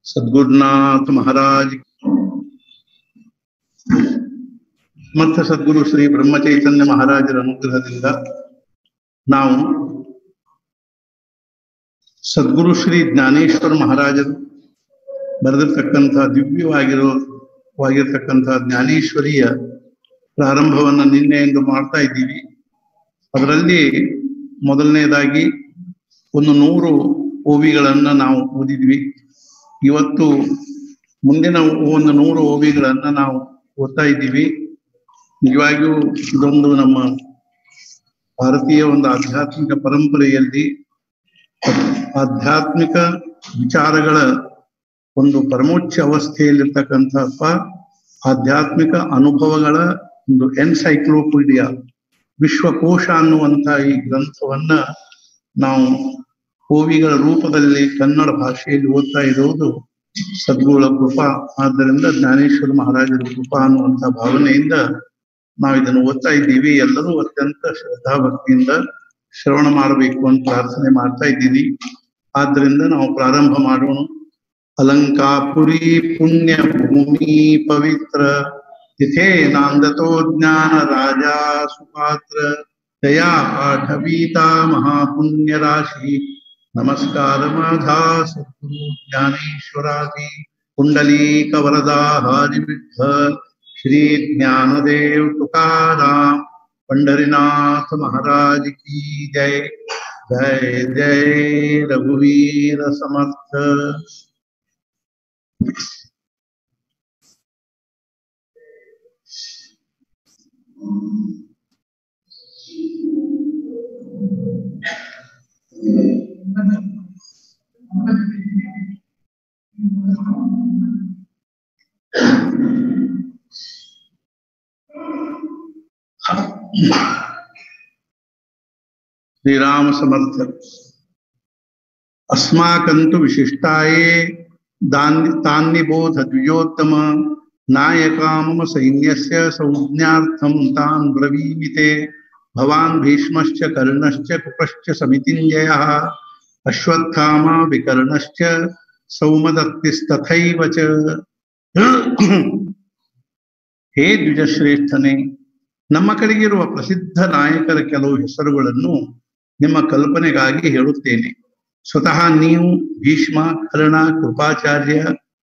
सद्गुरुनाथ महाराज ಮತ್ತು ಸದ್ಗುರು ಶ್ರೀ ಬ್ರಹ್ಮಚೈತನ್ಯ ಮಹಾರಾಜರ ಅನುಗ್ರಹದಿಂದ ನಾವು ಸದ್ಗುರು ಶ್ರೀ ಜ್ಞಾನೇಶ್ವರ ಮಹಾರಾಜರು ಬರೆದಿರ್ತಕ್ಕಂತಹ ದಿವ್ಯವಾಗಿರತಕ್ಕಂತಹ ಜ್ಞಾನೇಶ್ವರಿಯ ಪ್ರಾರಂಭವನ್ನು ನಿನ್ನೆಯಿಂದ ಮಾಡ್ತಾ ಇದ್ದೀವಿ. ಅದರಲ್ಲಿ ಮೊದಲನೇದಾಗಿ 100 ಓವಿಗಳನ್ನ ನಾವು ಓದಿದ್ವಿ. ಇವತ್ತು ಮುಂದಿನ 100 ಓವಿಗಳನ್ನ ನಾವು ಓದ್ತಾ ಇದ್ದೀವಿ. ನಿಜವಾಗಿಯೂ ಇದೊಂದು ನಮ್ಮ ಭಾರತೀಯ ಒಂದು ಆಧ್ಯಾತ್ಮಿಕ ಪರಂಪರೆಯಲ್ಲಿ ಆಧ್ಯಾತ್ಮಿಕ ವಿಚಾರಗಳ ಒಂದು ಪರಮೋಚ್ಚ ಅವಸ್ಥೆಯಲ್ಲಿರ್ತಕ್ಕಂಥ ಆಧ್ಯಾತ್ಮಿಕ ಅನುಭವಗಳ ಒಂದು ಎನ್ಸೈಕ್ಲೋಪೀಡಿಯಾ, ವಿಶ್ವಕೋಶ ಅನ್ನುವಂಥ ಈ ಗ್ರಂಥವನ್ನ ನಾವು ಓವಿಗಳ ರೂಪದಲ್ಲಿ ಕನ್ನಡ ಭಾಷೆಯಲ್ಲಿ ಓದ್ತಾ ಇರೋದು ಸದ್ಗುರುಗಳ ಕೃಪಾ. ಆದ್ದರಿಂದ ಜ್ಞಾನೇಶ್ವರ ಮಹಾರಾಜರ ಕೃಪಾ ಅನ್ನುವಂಥ ಭಾವನೆಯಿಂದ ನಾವು ಇದನ್ನು ಓದ್ತಾ ಇದ್ದೀವಿ. ಎಲ್ಲರೂ ಅತ್ಯಂತ ಶ್ರದ್ಧಾಭಕ್ತಿಯಿಂದ ಶ್ರವಣ ಮಾಡಬೇಕು ಅಂತ ಪ್ರಾರ್ಥನೆ ಮಾಡ್ತಾ ಇದ್ದೀನಿ. ಆದ್ದರಿಂದ ನಾವು ಪ್ರಾರಂಭ ಮಾಡೋಣ. ಅಲಂಕಾಪುರಿ ಪುಣ್ಯ ಭೂಮಿ ಪವಿತ್ರ ತಿಥೇ ನಾಂದತೋ ಜ್ಞಾನ ರಾಜ ಸುಪಾತ್ರ ದಯಾ ಪಾಠವೀತಾ ಮಹಾಪುಣ್ಯ ರಾಶಿ ನಮಸ್ಕಾರ ಮಾಧಾ ಸದ್ಗುರು ಜ್ಞಾನೇಶ್ವರಾದಿ ಕುಂಡಲೀಕ ವರದಾ ಹರಿ ವಿಠ್ಠಲ್ श्री ज्ञानदेव तुकाराम पंढरीनाथ महाराज की जय. जय जय रघुवीर समर्थ. श्री राम समर्थ. अस्माकंतु विशिष्टाये तान्निबोध द्विजोत्तम नायका मम सैन्यस्य संज्ञार्थं तान् ब्रवीमिते. भवान् भीष्मश्च कर्णश्च कुपश्च समितिञ्जयः अश्वत्थामा विकर्णश्च सौमदत्तिस्तथैव च. हे ದ್ವಿಜಶ್ರೇಷ್ಠನೇ, ನಮ್ಮ ಕಡೆಗಿರುವ ಪ್ರಸಿದ್ಧ ನಾಯಕರ ಕೆಲವು ಹೆಸರುಗಳನ್ನು ನಿಮ್ಮ ಕಲ್ಪನೆಗಾಗಿ ಹೇಳುತ್ತೇನೆ. ಸ್ವತಃ ನೀವು ಭೀಷ್ಮ, ಕರ್ಣ, ಕೃಪಾಚಾರ್ಯ,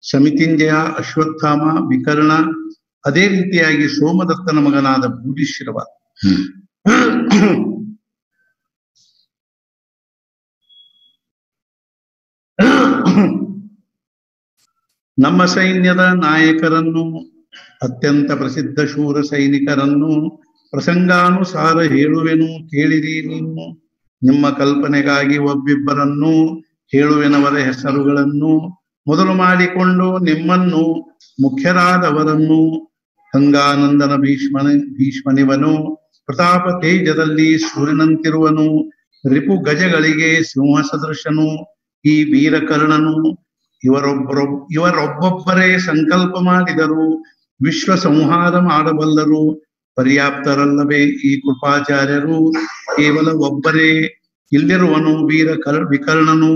ಸಮಿತಿಂಜಯ, ಅಶ್ವತ್ಥಾಮ, ವಿಕರ್ಣ, ಅದೇ ರೀತಿಯಾಗಿ ಸೋಮದತ್ತನ ಮಗನಾದ ಭೂರಿಶ್ರವ, ನಮ್ಮ ಸೈನ್ಯದ ನಾಯಕರನ್ನು, ಅತ್ಯಂತ ಪ್ರಸಿದ್ಧ ಶೂರ ಸೈನಿಕರನ್ನು ಪ್ರಸಂಗಾನುಸಾರ ಹೇಳುವೆನು, ಕೇಳಿರಿ ನೀವು. ನಿಮ್ಮ ಕಲ್ಪನೆಗಾಗಿ ಒಬ್ಬಿಬ್ಬರನ್ನು ಹೇಳುವೆನವರ ಹೆಸರುಗಳನ್ನು ಮೊದಲು ಮಾಡಿಕೊಂಡು ನಿಮ್ಮನ್ನು ಮುಖ್ಯರಾದವರನ್ನು. ಗಂಗಾನಂದನ ಭೀಷ್ಮನಿವನು, ಪ್ರತಾಪ ತೇಜದಲ್ಲಿ ಸೂರ್ಯನಂತಿರುವನು, ರಿಪು ಗಜಗಳಿಗೆ ಸಿಂಹ ಸದೃಶನು ಈ ವೀರಕರ್ಣನು. ಇವರೊಬ್ಬೊಬ್ಬರೇ ಸಂಕಲ್ಪ ಮಾಡಿದರು, ವಿಶ್ವ ಸಂಹಾರ ಮಾಡಬಲ್ಲರು. ಪರ್ಯಾಪ್ತರಲ್ಲವೇ ಈ ಕೃಪಾಚಾರ್ಯರು? ಕೇವಲ ಒಬ್ಬರೇ. ಇಲ್ಲಿರುವನು ವಿಕರ್ಣನು,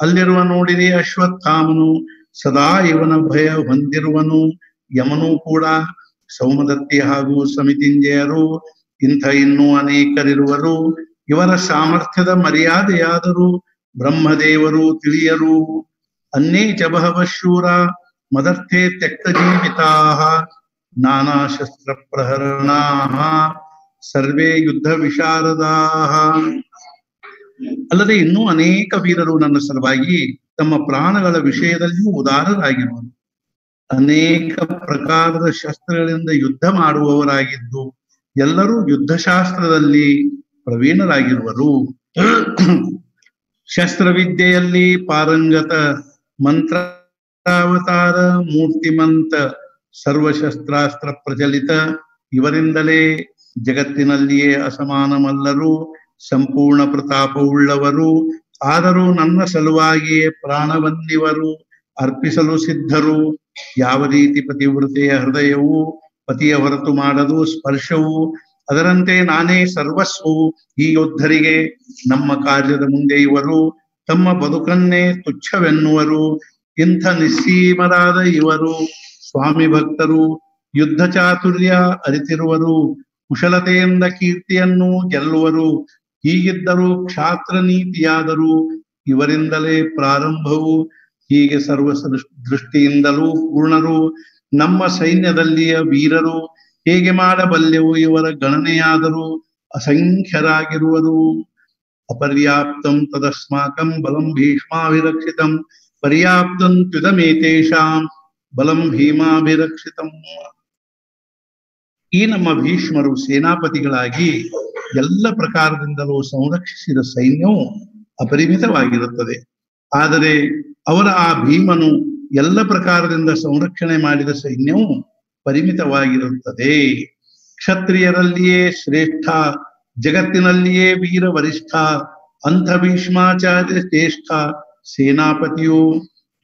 ಅಲ್ಲಿರುವ ನೋಡಿರಿ ಅಶ್ವತ್ಥಾಮನು. ಸದಾ ಇವನ ಭಯ ಹೊಂದಿರುವನು ಯಮನು ಕೂಡ. ಸೌಮದತ್ತಿ ಹಾಗೂ ಸಮಿತಿಂಜಯರು, ಇಂಥ ಇನ್ನೂ ಅನೇಕರಿರುವರು. ಇವರ ಸಾಮರ್ಥ್ಯದ ಮರ್ಯಾದೆಯಾದರೂ ಬ್ರಹ್ಮದೇವರು ತಿಳಿಯರು. ಅನ್ನೇ ಚ ಬಹವಃ ಶೂರ ಮದರ್ಥೆ ತ್ಯಕ್ತ ಜೀವಿತಾಃ ನಾನಾ ಶಸ್ತ್ರ ಪ್ರಹರಣಾಃ ಸರ್ವೇ ಯುದ್ಧ ವಿಶಾರದಾಃ. ಅಲ್ಲದೆ ಇನ್ನೂ ಅನೇಕ ವೀರರು ನನ್ನ ಸಲುವಾಗಿ ತಮ್ಮ ಪ್ರಾಣಗಳ ವಿಷಯದಲ್ಲಿಯೂ ಉದಾರರಾಗಿರುವರು. ಅನೇಕ ಪ್ರಕಾರದ ಶಸ್ತ್ರಗಳಿಂದ ಯುದ್ಧ ಮಾಡುವವರಾಗಿದ್ದು ಎಲ್ಲರೂ ಯುದ್ಧಶಾಸ್ತ್ರದಲ್ಲಿ ಪ್ರವೀಣರಾಗಿರುವರು. ಶಸ್ತ್ರವಿದ್ಯೆಯಲ್ಲಿ ಪಾರಂಗತ, ಮಂತ್ರಾವತಾರ, ಮೂರ್ತಿಮಂತ, ಸರ್ವಶಸ್ತ್ರಾಸ್ತ್ರ ಪ್ರಚಲಿತ. ಇವರಿಂದಲೇ ಜಗತ್ತಿನಲ್ಲಿಯೇ ಅಸಮಾನಮಲ್ಲರು, ಸಂಪೂರ್ಣ ಪ್ರತಾಪವುಳ್ಳವರು. ಆದರೂ ನನ್ನ ಸಲುವಾಗಿಯೇ ಪ್ರಾಣವನ್ನಿವರು ಅರ್ಪಿಸಲು ಸಿದ್ಧರು. ಯಾವ ರೀತಿ ಪತಿವೃತೆಯ ಹೃದಯವು ಪತಿಯ ಹೊರತು ಮಾಡದು ಸ್ಪರ್ಶವು, ಅದರಂತೆ ನಾನೇ ಸರ್ವಸ್ವವು ಈ ಯೋಧರಿಗೆ. ನಮ್ಮ ಕಾರ್ಯದ ಮುಂದೆ ಇವರು ತಮ್ಮ ಬದುಕನ್ನೇ ತುಚ್ಛವೆನ್ನುವರು. ಇಂಥ ನಿಸ್ಸೀಮರಾದ ಇವರು ಸ್ವಾಮಿ ಭಕ್ತರು, ಯುದ್ಧ ಚಾತುರ್ಯ ಅರಿತಿರುವರು, ಕುಶಲತೆಯಿಂದ ಕೀರ್ತಿಯನ್ನು ಗೆಲ್ಲುವರು. ಹೀಗಿದ್ದರೂ ಕ್ಷಾತ್ರ ನೀತಿಯಾದರೂ ಇವರಿಂದಲೇ ಪ್ರಾರಂಭವು. ಹೀಗೆ ಸರ್ವ ದೃಷ್ಟಿಯಿಂದಲೂ ಪೂರ್ಣರು ನಮ್ಮ ಸೈನ್ಯದಲ್ಲಿಯ ವೀರರು. ಹೇಗೆ ಮಾಡಬಲ್ಲೆವು ಇವರ ಗಣನೆಯಾದರೂ ಅಸಂಖ್ಯರಾಗಿರುವರು. ಅಪರ್ಯಾಪ್ತಂ ತದಸ್ಮಾಕಂ ಬಲಂ ಭೀಷ್ಮಾಭಿರಕ್ಷಿತಂ ಪರ್ಯಾಪ್ತಂ ತ್ಯುದಮೇತೇಷಾಂ ಬಲಂ ಭೀಮಾಭಿರಕ್ಷಿತಂ. ಈ ನಮ್ಮ ಭೀಷ್ಮರು ಸೇನಾಪತಿಗಳಾಗಿ ಎಲ್ಲ ಪ್ರಕಾರದಿಂದಲೂ ಸಂರಕ್ಷಿಸಿದ ಸೈನ್ಯವು ಅಪರಿಮಿತವಾಗಿರುತ್ತದೆ. ಆದರೆ ಅವರ ಆ ಭೀಮನು ಎಲ್ಲ ಪ್ರಕಾರದಿಂದ ಸಂರಕ್ಷಣೆ ಮಾಡಿದ ಸೈನ್ಯವು ಪರಿಮಿತವಾಗಿರುತ್ತದೆ. ಕ್ಷತ್ರಿಯರಲ್ಲಿಯೇ ಶ್ರೇಷ್ಠ, ಜಗತ್ತಿನಲ್ಲಿಯೇ ವೀರ ವರಿಷ್ಠ, ಅಂಥ ಭೀಷ್ಮಾಚಾರ್ಯ ಶ್ರೇಷ್ಠ ಸೇನಾಪತಿಯು.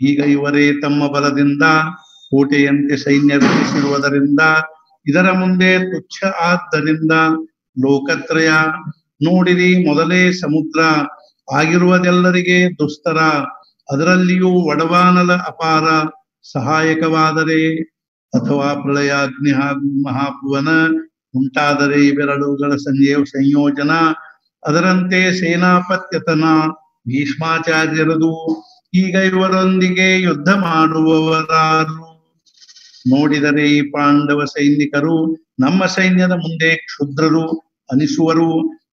ಈಗ ಇವರೇ ತಮ್ಮ ಬಲದಿಂದ ಕೋಟೆಯಂತೆ ಸೈನ್ಯ ರಚಿಸಿರುವುದರಿಂದ ಇದರ ಮುಂದೆ ತುಚ್ಛ ಆದ್ದರಿಂದ ಲೋಕತ್ರಯ. ನೋಡಿರಿ, ಮೊದಲೇ ಸಮುದ್ರ ಆಗಿರುವುದೆಲ್ಲರಿಗೆ ದುಸ್ತರ, ಅದರಲ್ಲಿಯೂ ಒಡವಾನಲ ಅಪಾರ ಸಹಾಯಕವಾದರೆ, ಅಥವಾ ಪ್ರಳಯಾಗ್ನಿ ಹಾಗೂ ಮಹಾಪುವನ ಉಂಟಾದರೆ ಇವೆರಡುಗಳ ಸಂಯೋಜನ. ಅದರಂತೆ ಸೇನಾಪತ್ಯತನ ಭೀಷ್ಮಾಚಾರ್ಯರದು. ಈಗ ಇವರೊಂದಿಗೆ ಯುದ್ಧ ಮಾಡುವವರಾರು? ನೋಡಿದರೆ ಈ ಪಾಂಡವ ಸೈನಿಕರು ನಮ್ಮ ಸೈನ್ಯದ ಮುಂದೆ ಕ್ಷುದ್ರರು ಅನಿಸುವರು.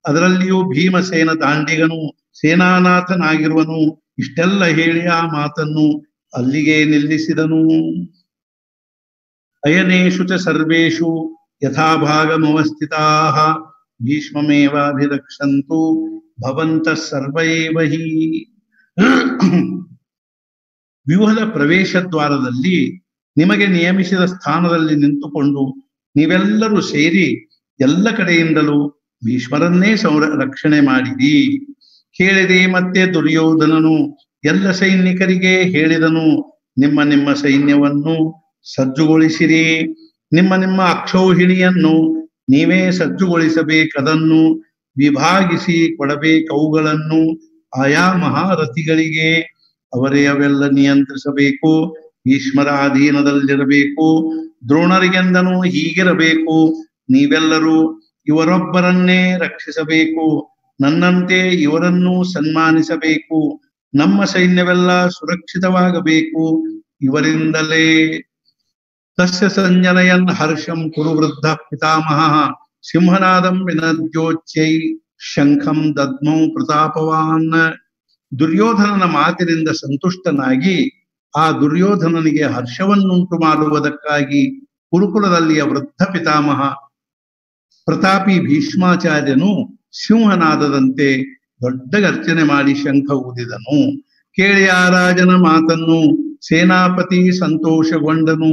ಅದರಲ್ಲಿಯೂ ಭೀಮಸೇನ ದಾಂಡಿಗನು ಸೇನಾನಾಥನಾಗಿರುವನು. ಇಷ್ಟೆಲ್ಲ ಹೇಳಿ ಆ ಮಾತನ್ನು ಅಲ್ಲಿಗೆ ನಿಲ್ಲಿಸಿದನು. ಅಯನೇಷು ಚ ಸರ್ವೇಷು ಯಥಾಭಾಗಮವಸ್ಥಿತಾಃ ಭೀಷ್ಮಮೇವಾಭಿರಕ್ಷಂತು ಭವಂತಃ ಸರ್ವೈವ ಹಿ. ವ್ಯೂಹದ ಪ್ರವೇಶ ದ್ವಾರದಲ್ಲಿ ನಿಮಗೆ ನಿಯಮಿಸಿದ ಸ್ಥಾನದಲ್ಲಿ ನಿಂತುಕೊಂಡು ನೀವೆಲ್ಲರೂ ಸೇರಿ ಎಲ್ಲ ಕಡೆಯಿಂದಲೂ ಭೀಷ್ಮರನ್ನೇ ರಕ್ಷಣೆ ಮಾಡಿರಿ. ಕೇಳಿರಿ. ಮತ್ತೆ ದುರ್ಯೋಧನನು ಎಲ್ಲ ಸೈನಿಕರಿಗೆ ಹೇಳಿದನು, ನಿಮ್ಮ ನಿಮ್ಮ ಸೈನ್ಯವನ್ನು ಸಜ್ಜುಗೊಳಿಸಿರಿ. ನಿಮ್ಮ ನಿಮ್ಮ ಅಕ್ಷೌಹಿಣಿಯನ್ನು ನೀವೇ ಸಜ್ಜುಗೊಳಿಸಬೇಕದನ್ನು ವಿಭಾಗಿಸಿ ಕೊಡಬೇಕವುಗಳನ್ನು ಆಯಾ ಮಹಾರಥಿಗಳಿಗೆ. ಅವರೇ ಅವೆಲ್ಲ ನಿಯಂತ್ರಿಸಬೇಕು. ಭೀಷ್ಮರ ಅಧೀನದಲ್ಲಿರಬೇಕು. ದ್ರೋಣರಿಗೆಂದನು ಹೀಗಿರಬೇಕು, ನೀವೆಲ್ಲರೂ ಇವರೊಬ್ಬರನ್ನೇ ರಕ್ಷಿಸಬೇಕು. ನನ್ನಂತೆ ಇವರನ್ನು ಸನ್ಮಾನಿಸಬೇಕು. ನಮ್ಮ ಸೈನ್ಯವೆಲ್ಲ ಸುರಕ್ಷಿತವಾಗಬೇಕು ಇವರಿಂದಲೇ. ತಸ್ಯ ಸಂಜನಯನ್ ಹರ್ಷಂ ಕುರು ವೃದ್ಧ ಪಿತಾಮಹ ಸಿಂಹನಾದಂ ವಿನದ್ಯೋಚ್ಯೈ ಶಂಖಂ ದದ್ಮೌ ಪ್ರತಾಪವಾನ್. ದುರ್ಯೋಧನನ ಮಾತಿನಿಂದ ಸಂತುಷ್ಟನಾಗಿ ಆ ದುರ್ಯೋಧನನಿಗೆ ಹರ್ಷವನ್ನುಂಟು ಮಾಡುವುದಕ್ಕಾಗಿ ಕುರುಕುಲದಲ್ಲಿಯ ವೃದ್ಧ ಪಿತಾಮಹ ಪ್ರತಾಪಿ ಭೀಷ್ಮಾಚಾರ್ಯನು ಸಿಂಹನಾದದಂತೆ ದೊಡ್ಡ ಗರ್ಜನೆ ಮಾಡಿ ಶಂಖ ಊದಿದನು. ಕೇಳಿ ಆ ರಾಜನ ಮಾತನ್ನು ಸೇನಾಪತಿ ಸಂತೋಷಗೊಂಡನು.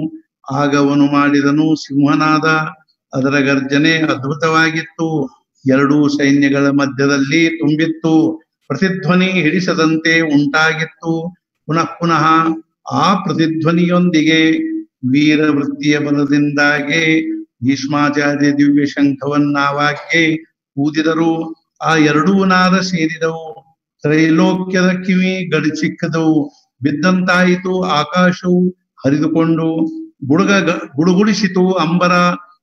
ಆಗವನು ಮಾಡಿದನು ಸಿಂಹನಾದ. ಅದರ ಗರ್ಜನೆ ಅದ್ಭುತವಾಗಿತ್ತು. ಎರಡೂ ಸೈನ್ಯಗಳ ಮಧ್ಯದಲ್ಲಿ ತುಂಬಿತ್ತು. ಪ್ರತಿಧ್ವನಿ ಹಿಡಿಸದಂತೆ ಉಂಟಾಗಿತ್ತು. ಪುನಃ ಪುನಃ ಆ ಪ್ರತಿಧ್ವನಿಯೊಂದಿಗೆ ವೀರವೃತ್ತಿಯ ಬಲದಿಂದಾಗೆ ಭೀಷ್ಮಾಚಾರ್ಯ ದಿವ್ಯ ಶಂಖವನ್ನಾವಾಗ್ಯೆ ಊದಿದರು. ಆ ಎರಡೂ ನಾದ ಸೇರಿದವು. ತ್ರೈಲೋಕ್ಯದ ಕಿವಿ ಗಡಿಚಿಕ್ಕದವು. ಬಿದ್ದಂತಾಯಿತು ಆಕಾಶವು ಹರಿದುಕೊಂಡು. ಗುಡುಗುಡಿಸಿತು ಅಂಬರ.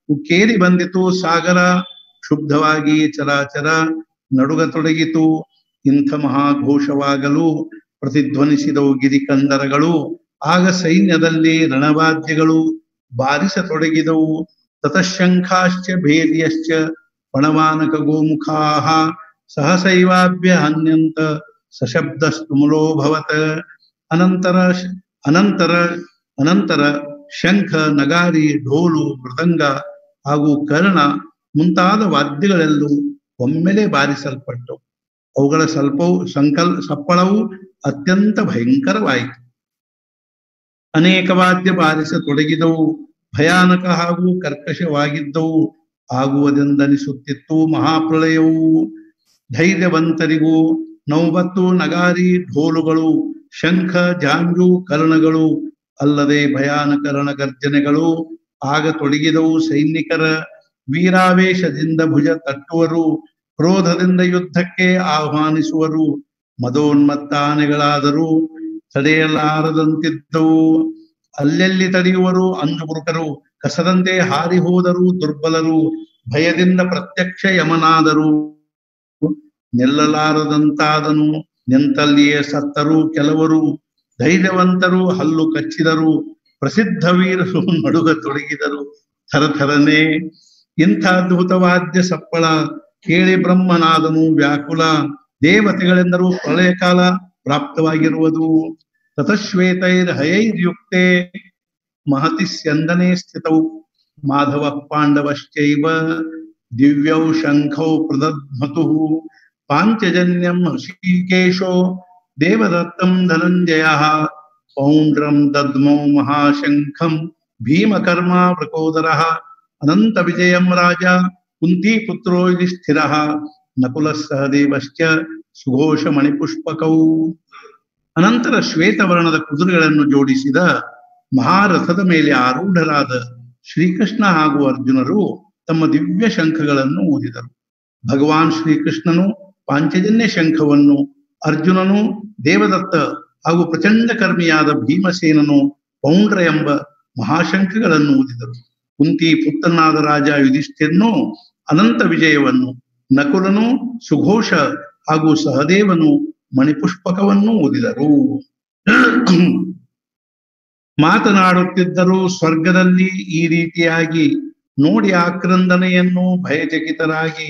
ಉಕ್ಕೇರಿ ಬಂದಿತು ಸಾಗರ. ಕ್ಷುಬ್ಧವಾಗಿ ಚರಾಚರ ನಡುಗತೊಡಗಿತು. ಇಂಥ ಮಹಾಘೋಷವಾಗಲು ಪ್ರತಿಧ್ವನಿಸಿದವು ಗಿರಿಕಂದರಗಳು. ಆಗ ಸೈನ್ಯದಲ್ಲಿ ರಣವಾದ್ಯಗಳು ಬಾರಿಸತೊಡಗಿದವು. ತತಃಶಂಖಾಶ್ಚ ಭೇದಿಯಶ್ಚ ಪಣವಾನಕ ಗೋಮುಖಾಃ ಸಹಸೈವಾಭ್ಯ ಹನ್ಯಂತ ಸಶಬ್ದಸ್ತುಮುಲೋಭವತ್. ಅನಂತರ ಶಂಖ, ನಗಾರಿ, ಢೋಲು, ಮೃದಂಗ ಹಾಗೂ ಕರ್ಣ ಮುಂತಾದ ವಾದ್ಯಗಳೆಲ್ಲೂ ಒಮ್ಮೆಲೆ ಬಾರಿಸಲ್ಪಟ್ಟವು. ಅವುಗಳ ಸಪ್ಪಳವು ಅತ್ಯಂತ ಭಯಂಕರವಾಯಿತು. ಅನೇಕ ವಾದ್ಯ ಬಾರಿಸತೊಡಗಿದವು. ಭಯಾನಕ ಹಾಗೂ ಕರ್ಕಶವಾಗಿದ್ದವು. ಆಗುವುದೆಂದನಿಸುತ್ತಿತ್ತು ಮಹಾಪ್ರಳಯವು. ಧೈರ್ಯವಂತರಿಗೂ ನೌಬತ್ತು, ನಗಾರಿ, ಢೋಲುಗಳು, ಶಂಖ, ಜಾಂಜು, ಕರ್ಣಗಳು ಅಲ್ಲದೆ ಭಯಾನಕ ರಣಗರ್ಜನೆಗಳು ಆಗ ತೊಡಗಿದವು. ಸೈನಿಕರ ವೀರಾವೇಶದಿಂದ ಭುಜ ತಟ್ಟುವರು. ಕ್ರೋಧದಿಂದ ಯುದ್ಧಕ್ಕೆ ಆಹ್ವಾನಿಸುವರು. ಮದೋನ್ಮತ್ತ ಆನೆಗಳಾದರೂ ತಡೆಯಲಾರದಂತಿದ್ದವು. ಅಲ್ಲೆಲ್ಲಿ ತಡೆಯುವರು ಅಂಜುಬುರುಕರು, ಕಸದಂತೆ ಹಾರಿ ಹೋದರು ದುರ್ಬಲರು, ಭಯದಿಂದ ಪ್ರತ್ಯಕ್ಷ ಯಮನಾದರು. ನಿಲ್ಲಲಾರದಂತಾದನು, ನಿಂತಲ್ಲಿಯೇ ಸತ್ತರು ಕೆಲವರು, ಧೈರ್ಯವಂತರು ಹಲ್ಲು ಕಚ್ಚಿದರು, ಪ್ರಸಿದ್ಧ ವೀರರು ನಡುಗ ತೊಡಗಿದರು ಥರಥರನೆ. ಇಂಥ ಅದ್ಭುತವಾದ್ಯ ಸಪ್ಪಳ ಕೇಳಿ ಬ್ರಹ್ಮನಾದನು ವ್ಯಾಕುಲ, ದೇವತೆಗಳೆಂದರು ಪ್ರಳಯ ಕಾಲ ಪ್ರಾಪ್ತವಾಗಿರುವುದು. ತತಶ್ವೇತೈರ್ಹಯೈರ್ಯುಕ್ತೆ ಮಹತಿ ಸ್ಯಂದನೆ ಸ್ಥಿತೌ, ಮಾಧವ ಪಾಂಡವಶ್ಚೈವ ದಿವ್ಯೌ ಶಂಖೌ ಪ್ರದಧ್ಮತು, ಪಾಂಚಜನ್ಯಂ ಹೃಷಿಕೇಶೋ ದೇವದತ್ತಂ ಧನಂಜಯಃ, ಪೌಂಡ್ರಂ ದದ್ಮೌ ಮಹಾಶಂಖಂ ಭೀಮಕರ್ಮ ವೃಕೋದರಃ, ಅನಂತ ವಿಜಯಂ ರಾಜ ಕುಂತೀಪುತ್ರೋ ಯುಧಿಷ್ಠಿರಃ, ನಕುಲಃ ಸಹದೇವಶ್ಚ ಸುಘೋಷ ಮಣಿಪುಷ್ಪಕೌ. ಅನಂತರ ಶ್ವೇತವರ್ಣದ ಕುದುರೆಗಳನ್ನು ಜೋಡಿಸಿದ ಮಹಾರಥದ ಮೇಲೆ ಆರೂಢರಾದ ಶ್ರೀಕೃಷ್ಣ ಹಾಗೂ ಅರ್ಜುನರು ತಮ್ಮ ದಿವ್ಯ ಶಂಖಗಳನ್ನು ಊದಿದರು. ಭಗವಾನ್ ಶ್ರೀಕೃಷ್ಣನು ಪಾಂಚಜನ್ಯ ಶಂಖವನ್ನು, ಅರ್ಜುನನು ದೇವದತ್ತ ಹಾಗೂ ಪ್ರಚಂಡ ಕರ್ಮಿಯಾದ ಭೀಮಸೇನನು ಪೌಂಡ್ರ ಎಂಬ ಮಹಾಶಂಖಗಳನ್ನು ಊದಿದರು. ಕುಂತಿ ಪುತ್ರನಾದ ರಾಜ ಯುಧಿಷ್ಠಿರನು ಅನಂತ ವಿಜಯವನ್ನು, ನಕುಲನು ಸುಘೋಷ ಹಾಗೂ ಸಹದೇವನು ಮಣಿಪುಷ್ಪಕವನ್ನು ಊದಿದರು. ಮಾತನಾಡುತ್ತಿದ್ದರು ಸ್ವರ್ಗದಲ್ಲಿ ಈ ರೀತಿಯಾಗಿ, ನೋಡಿ ಆಕ್ರಂದನೆಯನ್ನು ಭಯಚಕಿತರಾಗಿ,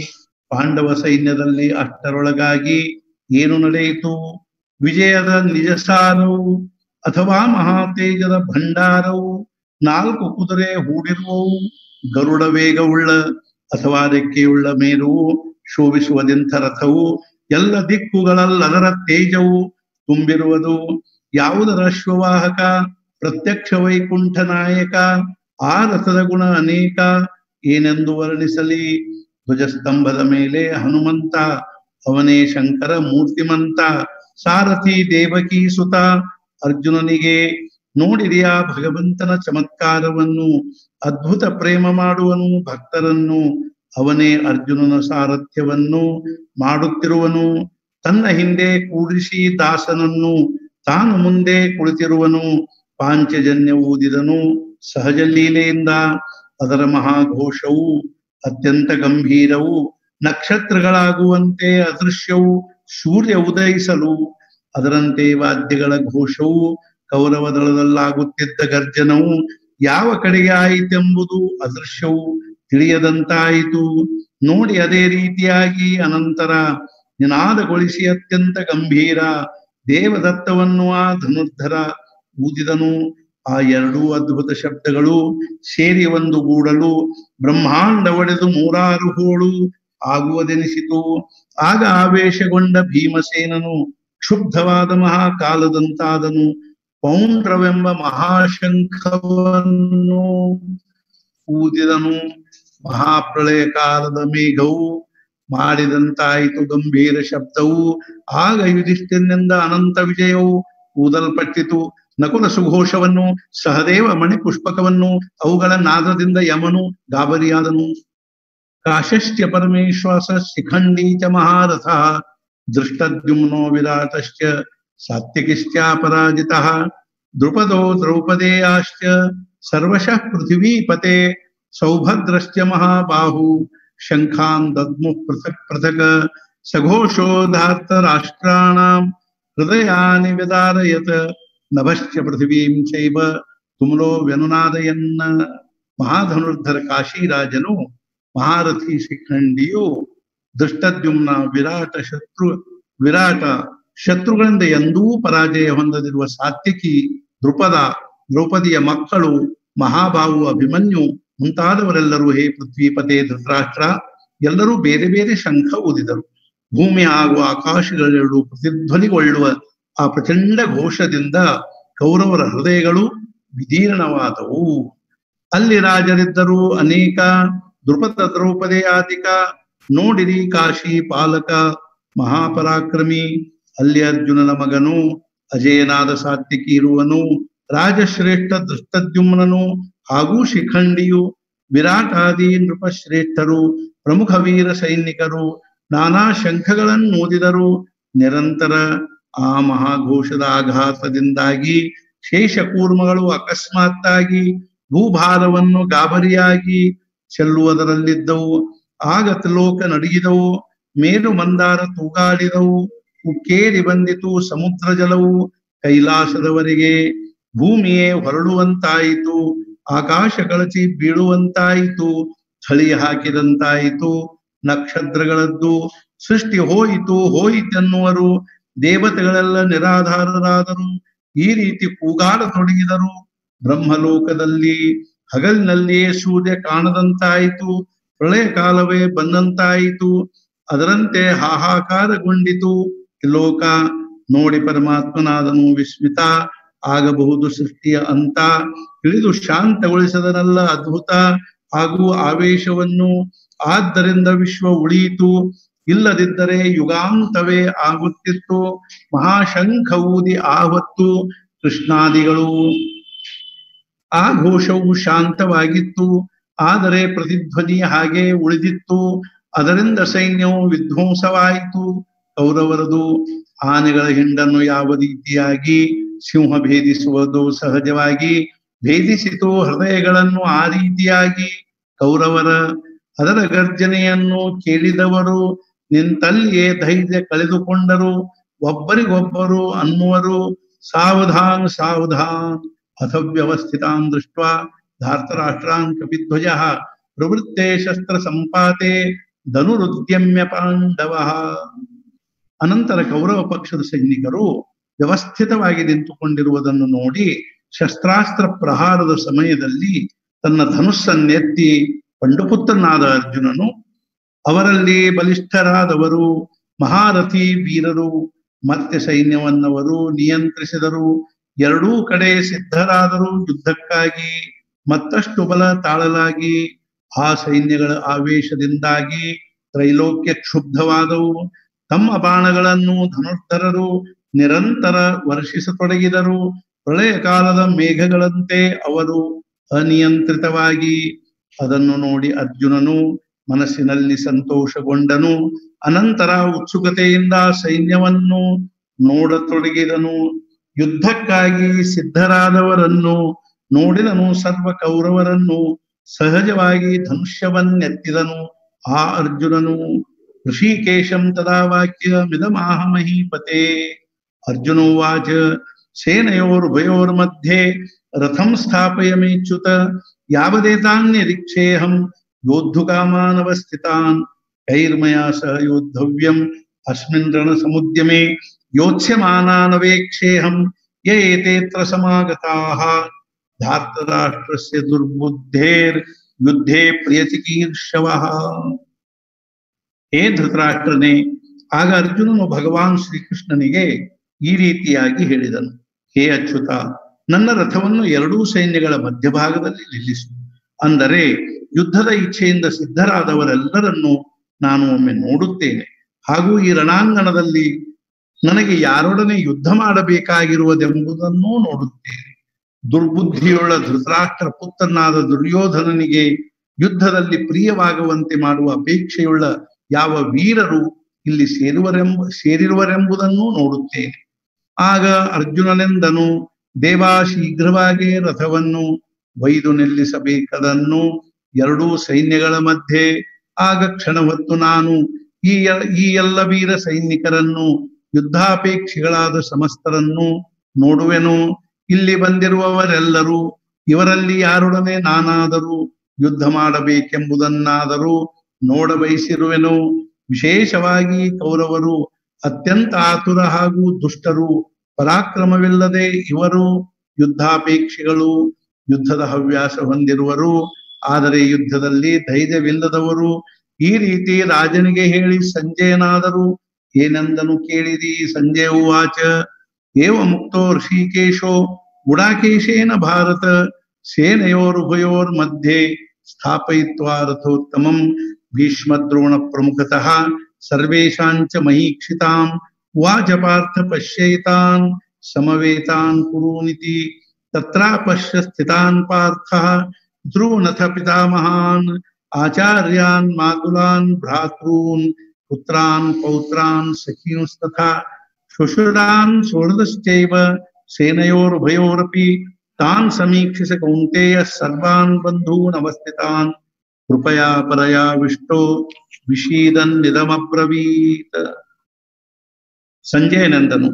ಪಾಂಡವ ಸೈನ್ಯದಲ್ಲಿ ಅಷ್ಟರೊಳಗಾಗಿ ಏನು ನಡೆಯಿತು? ವಿಜಯದ ನಿಜಸಾರವು ಅಥವಾ ಮಹಾತೇಜದ ಭಂಡಾರವು, 4 ಕುದುರೆ ಹೂಡಿರುವವು, ಗರುಡ ವೇಗವುಳ್ಳ ಅಥವಾ ರೆಕ್ಕೆಯುಳ್ಳ ಮೇರುವು, ಶೋಭಿಸುವುದೆಂಥ ರಥವು, ಎಲ್ಲ ದಿಕ್ಕುಗಳಲ್ಲದರ ತೇಜವು ತುಂಬಿರುವುದು. ಯಾವುದರ ಅಶ್ವವಾಹಕ? ಪ್ರತ್ಯಕ್ಷ ವೈಕುಂಠ ನಾಯಕ. ಆ ರಥದ ಗುಣ ಅನೇಕ, ಏನೆಂದು ವರ್ಣಿಸಲಿ? ಧ್ವಜಸ್ತಂಭದ ಮೇಲೆ ಹನುಮಂತ, ಅವನೇ ಶಂಕರ ಮೂರ್ತಿಮಂತ. ಸಾರಥಿ ದೇವಕೀ ಸುತ ಅರ್ಜುನನಿಗೆ, ನೋಡಿದೆಯಾ ಭಗವಂತನ ಚಮತ್ಕಾರವನ್ನು? ಅದ್ಭುತ ಪ್ರೇಮ ಮಾಡುವನು ಭಕ್ತರನ್ನು, ಅವನೇ ಅರ್ಜುನನ ಸಾರಥ್ಯವನ್ನು ಮಾಡುತ್ತಿರುವನು. ತನ್ನ ಹಿಂದೆ ಕೂಡಿಸಿ ದಾಸನನ್ನು, ತಾನು ಮುಂದೆ ಕುಳಿತಿರುವನು. ಪಾಂಚಜನ್ಯ ಊದಿದನು ಸಹಜ ಲೀಲೆಯಿಂದ, ಅದರ ಮಹಾಘೋಷವು ಅತ್ಯಂತ ಗಂಭೀರವು. ನಕ್ಷತ್ರಗಳಾಗುವಂತೆ ಅದೃಶ್ಯವು, ಸೂರ್ಯ ಉದಯಿಸಲು ಅದರಂತೆ ವಾದ್ಯಗಳ ಘೋಷವು, ಕೌರವ ದಳದಲ್ಲಾಗುತ್ತಿದ್ದ ಗರ್ಜನವು ಯಾವ ಕಡೆಗೆ ಆಯಿತೆಂಬುದು ಅದೃಶ್ಯವು ತಿಳಿಯದಂತಾಯಿತು. ನೋಡಿ ಅದೇ ರೀತಿಯಾಗಿ ಅನಂತರ ನಿನಾದಗೊಳಿಸಿ ಅತ್ಯಂತ ಗಂಭೀರ ದೇವದತ್ತವನ್ನು ಆ ಧನುರ್ಧರ ಊದಿದನು. ಆ 2 ಅದ್ಭುತ ಶಬ್ದಗಳು ಸೇರಿ ಒಂದು ಗೂಡಲು ಬ್ರಹ್ಮಾಂಡ ಒಡೆದು 106 ಹೋಳು ಆಗುವುದೆನಿಸಿತು. ಆಗ ಆವೇಶಗೊಂಡ ಭೀಮಸೇನನು ಕ್ಷುಬ್ಧವಾದ ಮಹಾಕಾಲದಂತಾದನು. ಪೌಂಡ್ರವೆಂಬ ಮಹಾಶಂಖವನ್ನು ಊದಿದನು. ಮಹಾಪ್ರಳಯ ಕಾಲದ ಮೇಘವು ಮಾಡಿದಂತಾಯಿತು ಗಂಭೀರ ಶಬ್ದವು. ಆಗ ಯುಧಿಷ್ಠಿರನಿಂದ ಅನಂತ ವಿಜಯವು ಊದಲ್ಪಟ್ಟಿತು. ನಕುಲ ಸುಘೋಷವನ್ನು, ಸಹದೇವ ಮಣಿಪುಷ್ಪಕವನ್ನು, ಅವುಗಳ ನಾದದಿಂದ ಯಮನು ಗಾಬರಿಯಾದನು. ಕಾಶಶ್ಚ ಪರಮೇಶ್ವಾಸ ಶಿಖಂಡೀ ಚ ಮಹಾರಥ, ದೃಷ್ಟದ್ಯುಮ್ನೋ ವಿರಾಟಶ್ಚ ಸಾತ್ಯಕಿಶ್ಚಾಪರಾಜಿತಃ, ದ್ರುಪದೋ ದ್ರೌಪದೇಯಾಶ್ಚ ಸರ್ವಶಃ ಪೃಥಿವೀಪತೆ, ಸೌಭದ್ರಶ್ಚ ಮಹಾಬಾಹು ಶಂಖಾನ್ ದದ್ಮುಃ ಪೃಥಕ್ ಪೃಥಕ್, ಸಘೋಷೋ ಧಾರ್ತರಾಷ್ಟ್ರಾಣಾಂ ಹೃದಯಾನಿ ವ್ಯದಾರಯತ್, ನಭಶ್ಚ ಪೃಥಿವೀಂ ಚೈವ ತುಮ್ರೋ ವ್ಯನುನಾದಯನ್ನ. ಮಹಾಧನುರ್ಧರ ಕಾಶಿರಾಜನು, ಮಹಾರಥಿ ಶಿಖಂಡಿಯು, ದೃಷ್ಟದ್ಯುಮ್ನ ವಿರಾಟ ಶತ್ರುಗಳಿಂದ ಎಂದೂ ಪರಾಜಯ ಹೊಂದದಿರುವ ಸಾತ್ಯಕಿ, ದ್ರುಪದ, ದ್ರೌಪದಿಯ ಮಕ್ಕಳು, ಮಹಾಬಾಹು ಅಭಿಮನ್ಯು ಮುಂತಾದವರೆಲ್ಲರೂ, ಹೇ ಪೃಥ್ವೀಪತೆ ಧೃತರಾಷ್ಟ್ರ, ಎಲ್ಲರೂ ಬೇರೆ ಬೇರೆ ಶಂಖ ಊದಿದರು. ಭೂಮಿ ಹಾಗೂ ಆಕಾಶಗಳೆರಡು ಪ್ರತಿಧ್ವನಿಗೊಳ್ಳುವ ಆ ಪ್ರಚಂಡ ಘೋಷದಿಂದ ಕೌರವರ ಹೃದಯಗಳು ವಿದೀರ್ಣವಾದವು. ಅಲ್ಲಿ ರಾಜರಿದ್ದರು ಅನೇಕ, ದ್ರುಪದ ದ್ರೌಪದೇಯಾದಿಕ. ನೋಡಿರಿ ಕಾಶಿ ಪಾಲಕ ಮಹಾಪರಾಕ್ರಮಿ, ಅಲ್ಲಿ ಅರ್ಜುನನ ಮಗನು ಅಜಯನಾದ ಸಾತ್ವಿಕಿ ಇರುವನು. ರಾಜಶ್ರೇಷ್ಠ ದೃಷ್ಟದ್ಯುಮ್ನನು ಹಾಗೂ ಶಿಖಂಡಿಯು, ವಿರಾಟಾದಿ ನೃಪಶ್ರೇಷ್ಠರು, ಪ್ರಮುಖ ವೀರ ಸೈನಿಕರು ನಾನಾ ಶಂಖಗಳನ್ನು ಓದಿದರು. ನಿರಂತರ ಆ ಮಹಾಘೋಷದ ಆಘಾತದಿಂದಾಗಿ ಶೇಷಕೂರ್ಮಗಳು ಅಕಸ್ಮಾತ್ತಾಗಿ ಭೂಭಾರವನ್ನು ಗಾಬರಿಯಾಗಿ ಚೆಲ್ಲುವುದರಲ್ಲಿದ್ದವು. ಆಗ ತ್ರಿಲೋಕ ನಡುಗಿದವು, ಮೇರು ಮಂದಾರ ತೂಗಾಡಿದವು, ಉಕ್ಕೇರಿ ಬಂದಿತು ಸಮುದ್ರ ಜಲವು ಕೈಲಾಸದವರೆಗೆ. ಭೂಮಿಯೇ ಹೊರಡುವಂತಾಯಿತು, ಆಕಾಶ ಕಳಚಿ ಬೀಳುವಂತಾಯಿತು, ಚಳಿ ಹಾಕಿದಂತಾಯಿತು, ನಕ್ಷತ್ರಗಳದ್ದು ಸೃಷ್ಟಿ ಹೋಯಿತೆನ್ನುವರು. ದೇವತೆಗಳೆಲ್ಲ ನಿರಾಧಾರರಾದರು, ಈ ರೀತಿ ಕೂಗಾಡತೊಡಗಿದರು. ಬ್ರಹ್ಮಲೋಕದಲ್ಲಿ ಹಗಲಿನಲ್ಲಿಯೇ ಸೂರ್ಯ ಕಾಣದಂತಾಯಿತು, ಪ್ರಳಯ ಕಾಲವೇ ಬಂದಂತಾಯಿತು, ಅದರಂತೆ ಹಾಹಾಕಾರಗೊಂಡಿತು ಲೋಕ. ನೋಡಿ ಪರಮಾತ್ಮನಾದನು ವಿಸ್ಮಿತ, ಆಗಬಹುದು ಸೃಷ್ಟಿಯ ಅಂತ, ತಿಳಿದು ಶಾಂತಗೊಳಿಸದನಲ್ಲ ಅದ್ಭುತ ಹಾಗೂ ಆವೇಶವನ್ನು. ಆದ್ದರಿಂದ ವಿಶ್ವ ಉಳಿಯಿತು, ಇಲ್ಲದಿದ್ದರೆ ಯುಗಾಂತವೇ ಆಗುತ್ತಿತ್ತು. ಮಹಾಶಂಖ ಊದಿ ಆವತ್ತು ಕೃಷ್ಣಾದಿಗಳು. ಆ ಘೋಷವು ಶಾಂತವಾಗಿತ್ತು, ಆದರೆ ಪ್ರತಿಧ್ವನಿ ಹಾಗೆ ಉಳಿದಿತ್ತು. ಅದರಿಂದ ಸೈನ್ಯವು ವಿಧ್ವಂಸವಾಯಿತು. ಕೌರವರದು ಆನೆಗಳ ಹಿಂಡನ್ನು ಯಾವ ರೀತಿಯಾಗಿ ಸಿಂಹ ಭೇದಿಸುವುದು ಸಹಜವಾಗಿ ಭೇದಿಸಿತು ಹೃದಯಗಳನ್ನು, ಆ ರೀತಿಯಾಗಿ ಕೌರವರ ಅದರ ಗರ್ಜನೆಯನ್ನು ಕೇಳಿದವರು ನಿಂತಲ್ಲಿಯೇ ಧೈರ್ಯ ಕಳೆದುಕೊಂಡರು. ಒಬ್ಬರಿಗೊಬ್ಬರು ಅನ್ನುವರು, ಸಾವಧಾನ್ ಸಾವಧಾನ್ ಅಥವ್ಯವಸ್ಥಿತಾನ್ ದೃಷ್ಟ ಧಾರ್ತರಾಷ್ಟ್ರಾನ್ ಕಪಿಧ್ವಜ ಪ್ರವೃತ್ತೆ ಶಸ್ತ್ರ ಸಂಪಾತೆ ಧನುರುದ್ಯಮ್ಯ ಪಾಂಡವ. ಅನಂತರ ಕೌರವ ಪಕ್ಷದ ಸೈನಿಕರು ವ್ಯವಸ್ಥಿತವಾಗಿ ನಿಂತುಕೊಂಡಿರುವುದನ್ನು ನೋಡಿ ಶಸ್ತ್ರಾಸ್ತ್ರ ಪ್ರಹಾರದ ಸಮಯದಲ್ಲಿ ತನ್ನ ಧನುಸ್ಸನ್ನೆತ್ತಿ ಪಂಡುಪುತ್ರನಾದ ಅರ್ಜುನನು, ಅವರಲ್ಲಿ ಬಲಿಷ್ಠರಾದವರು ಮಹಾರಥಿ ವೀರರು ಮತ್ತೆ ಸೈನ್ಯವನ್ನವರು ನಿಯಂತ್ರಿಸಿದರು. ಎರಡೂ ಕಡೆ ಸಿದ್ಧರಾದರು ಯುದ್ಧಕ್ಕಾಗಿ. ಮತ್ತಷ್ಟು ಬಲ ತಾಳಲಾಗಿ ಆ ಸೈನ್ಯಗಳ ಆವೇಶದಿಂದಾಗಿ ತ್ರೈಲೋಕ್ಯ ಕ್ಷುಬ್ಧವಾದವು. ತಮ್ಮ ಬಾಣಗಳನ್ನು ಧನುರ್ಧರರು ನಿರಂತರ ವರ್ಷಿಸತೊಡಗಿದರು. ಪ್ರಳಯ ಕಾಲದ ಮೇಘಗಳಂತೆ ಅವರು ಅನಿಯಂತ್ರಿತವಾಗಿ. ಅದನ್ನು ನೋಡಿ ಅರ್ಜುನನು ಮನಸ್ಸಿನಲ್ಲಿ ಸಂತೋಷಗೊಂಡನು. ಅನಂತರ ಉತ್ಸುಕತೆಯಿಂದ ಸೈನ್ಯವನ್ನು ನೋಡತೊಡಗಿದನು. ಯುದ್ಧಕ್ಕಾಗಿ ಸಿದ್ಧರಾದವರನ್ನು ನೋಡಿದನು. ಸರ್ವ ಕೌರವರನ್ನು ಸಹಜವಾಗಿ ಧನುಷ್ಯವನ್ನೆತ್ತಿದನು ಆ ಅರ್ಜುನನು. ಋಷಿಕೇಶಂ ತದಾ ವಾಕ್ಯ ಮಿದಮಾಹ ಮಹೀಪತೆ. ಅರ್ಜುನೋವಾಚ ಸೇನಯೋರುಭಯೋರ್मध्ये ರಥಂ ಸ್ಥಾಪಯಮೇಚ್ಯುತ ಯಾವದೇತಾನ್ಯರಿಕ್ಷೇಹಂ ಯೋದ್ಧುಕಾಮಾನವಸ್ಥಿತಾನ್ ಕೈರ್ಮಯಾ ಸಹ ಯೋದ್ಧವ್ಯಂ ಅಸ್ಮಿನ್ ರಣಸಮುದ್ಯಮೇ ಯೋತ್ಸ್ಯಮಾನಾನವೇಕ್ಷೇಹಂ ಯ ಏತೇತ್ರ ಸಮಾಗತಾಃ ಧಾರ್ತರಾಷ್ಟ್ರಸ್ಯ ದುರ್ಬುದ್ಧೇರ್ ಯುದ್ಧೇ ಪ್ರಿಯಚಿಕೀರ್ಷವಃ. ಹೇ ಧೃತರಾಷ್ಟ್ರನೇ, ಆಗ ಅರ್ಜುನನು ಭಗವಾನ್ ಶ್ರೀಕೃಷ್ಣನಿಗೆ ಈ ರೀತಿಯಾಗಿ ಹೇಳಿದನು, ಹೇ ಅಚ್ಯುತ, ನನ್ನ ರಥವನ್ನು ಎರಡೂ ಸೈನ್ಯಗಳ ಮಧ್ಯಭಾಗದಲ್ಲಿ ನಿಲ್ಲಿಸು. ಅಂದರೆ ಯುದ್ಧದ ಇಚ್ಛೆಯಿಂದ ಸಿದ್ಧರಾದವರೆಲ್ಲರನ್ನು ನಾನು ಒಮ್ಮೆ ನೋಡುತ್ತೇನೆ. ಹಾಗೂ ಈ ರಣಾಂಗಣದಲ್ಲಿ ನನಗೆ ಯಾರೊಡನೆ ಯುದ್ಧ ಮಾಡಬೇಕಾಗಿರುವುದೆಂಬುದನ್ನೂ ನೋಡುತ್ತೇನೆ. ದುರ್ಬುದ್ಧಿಯುಳ್ಳ ಧೃತರಾಷ್ಟ್ರ ಪುತ್ರನಾದ ದುರ್ಯೋಧನನಿಗೆ ಯುದ್ಧದಲ್ಲಿ ಪ್ರಿಯವಾಗುವಂತೆ ಮಾಡುವ ಅಪೇಕ್ಷೆಯುಳ್ಳ ಯಾವ ವೀರರು ಇಲ್ಲಿ ಸೇರಿರುವರೆಂಬುದನ್ನೂ ನೋಡುತ್ತೇನೆ. ಆಗ ಅರ್ಜುನನೆಂದನು, ದೇವಾ, ಶೀಘ್ರವಾಗಿ ರಥವನ್ನು ಒಯ್ದು ನಿಲ್ಲಿಸಬೇಕದನ್ನು ಎರಡೂ ಸೈನ್ಯಗಳ ಮಧ್ಯೆ. ಆಗ ಕ್ಷಣ ಹೊತ್ತು ನಾನು ಈ ಎಲ್ಲ ವೀರ ಸೈನಿಕರನ್ನು, ಯುದ್ಧಾಪೇಕ್ಷಿಗಳಾದ ಸಮಸ್ತರನ್ನು ನೋಡುವೆನು. ಇಲ್ಲಿ ಬಂದಿರುವವರೆಲ್ಲರೂ ಇವರಲ್ಲಿ ಯಾರೊಡನೆ ನಾನಾದರೂ ಯುದ್ಧ ಮಾಡಬೇಕೆಂಬುದನ್ನಾದರೂ ನೋಡಬಯಸಿರುವೆನು. ವಿಶೇಷವಾಗಿ ಕೌರವರು ಅತ್ಯಂತ ಆತುರ ಹಾಗೂ ದುಷ್ಟರು, ಪರಾಕ್ರಮವಿಲ್ಲದೆ ಇವರು ಯುದ್ಧಾಪೇಕ್ಷಿಗಳು, ಯುದ್ಧದ ಹವ್ಯಾಸ ಹೊಂದಿರುವರು, ಆದರೆ ಯುದ್ಧದಲ್ಲಿ ಧೈರ್ಯವಿಲ್ಲದವರು. ಈ ರೀತಿ ರಾಜನಿಗೆ ಹೇಳಿ ಸಂಜಯನಾದರೂ ಏನೆಂದನು ಕೇಳಿರಿ. ಸಂಜಯ ಉವಾಚ, ಏವ ಮುಕ್ತೋ ಋಷಿಕೇಶೋ ಗುಡಾಕೇಶೇನ ಭಾರತ ಸೇನೆಯೋರುಭಯೋರ್मध्ये ಸ್ಥಾಪಯಿತ್ವಾ ರಥೋತ್ತಮಂ ಭೀಷ್ಮದ್ರೋಣ ಪ್ರಮುಖತಃ ಸರ್ವೇಷಾಂಚ ಮಹೀಕ್ಷಿತಾಂ ಉವಾಚ ಪಾರ್ಥ ಪಶ್ಯೈತಾನ್ ಸಮವೇತಾನ್ ಕುರುನಿತಿ. ತತ್ರಾಪಶ್ಯ ಸ್ಥಿತಾನ್ ಪಾರ್ಥಃ ಧ್ರುವನಥ ಪಿತಾಮಹಾನ್ ಆಚಾರ್ಯಾನ್ ಮಾತುಲಾನ್ ಭ್ರಾತॄನ್ ಪುತ್ರಾನ್ ಪೌತ್ರಾನ್ ಸಖೀಂಸ್ತಥಾ ಶುಶ್ರುತಾನ್ ಸುಹೃದಶ್ಚೈವ ಸೇನಯೋರುಭಯೋರಪಿ ತಾನ್ ಸಮೀಕ್ಷಿಸ ಕೌಂತೆಯ ಸರ್ವಾನ್ ಬಂಧೂನ್ ಅವಸ್ಥಿತಾನ್ ಕೃಪಯಾ ಪರಯಾ ವಿಷ್ಟೋ ವಿಷೀದನ್ ನಿಧಮಬ್ರವೀತ್. ಸಂಜಯನಂದನು,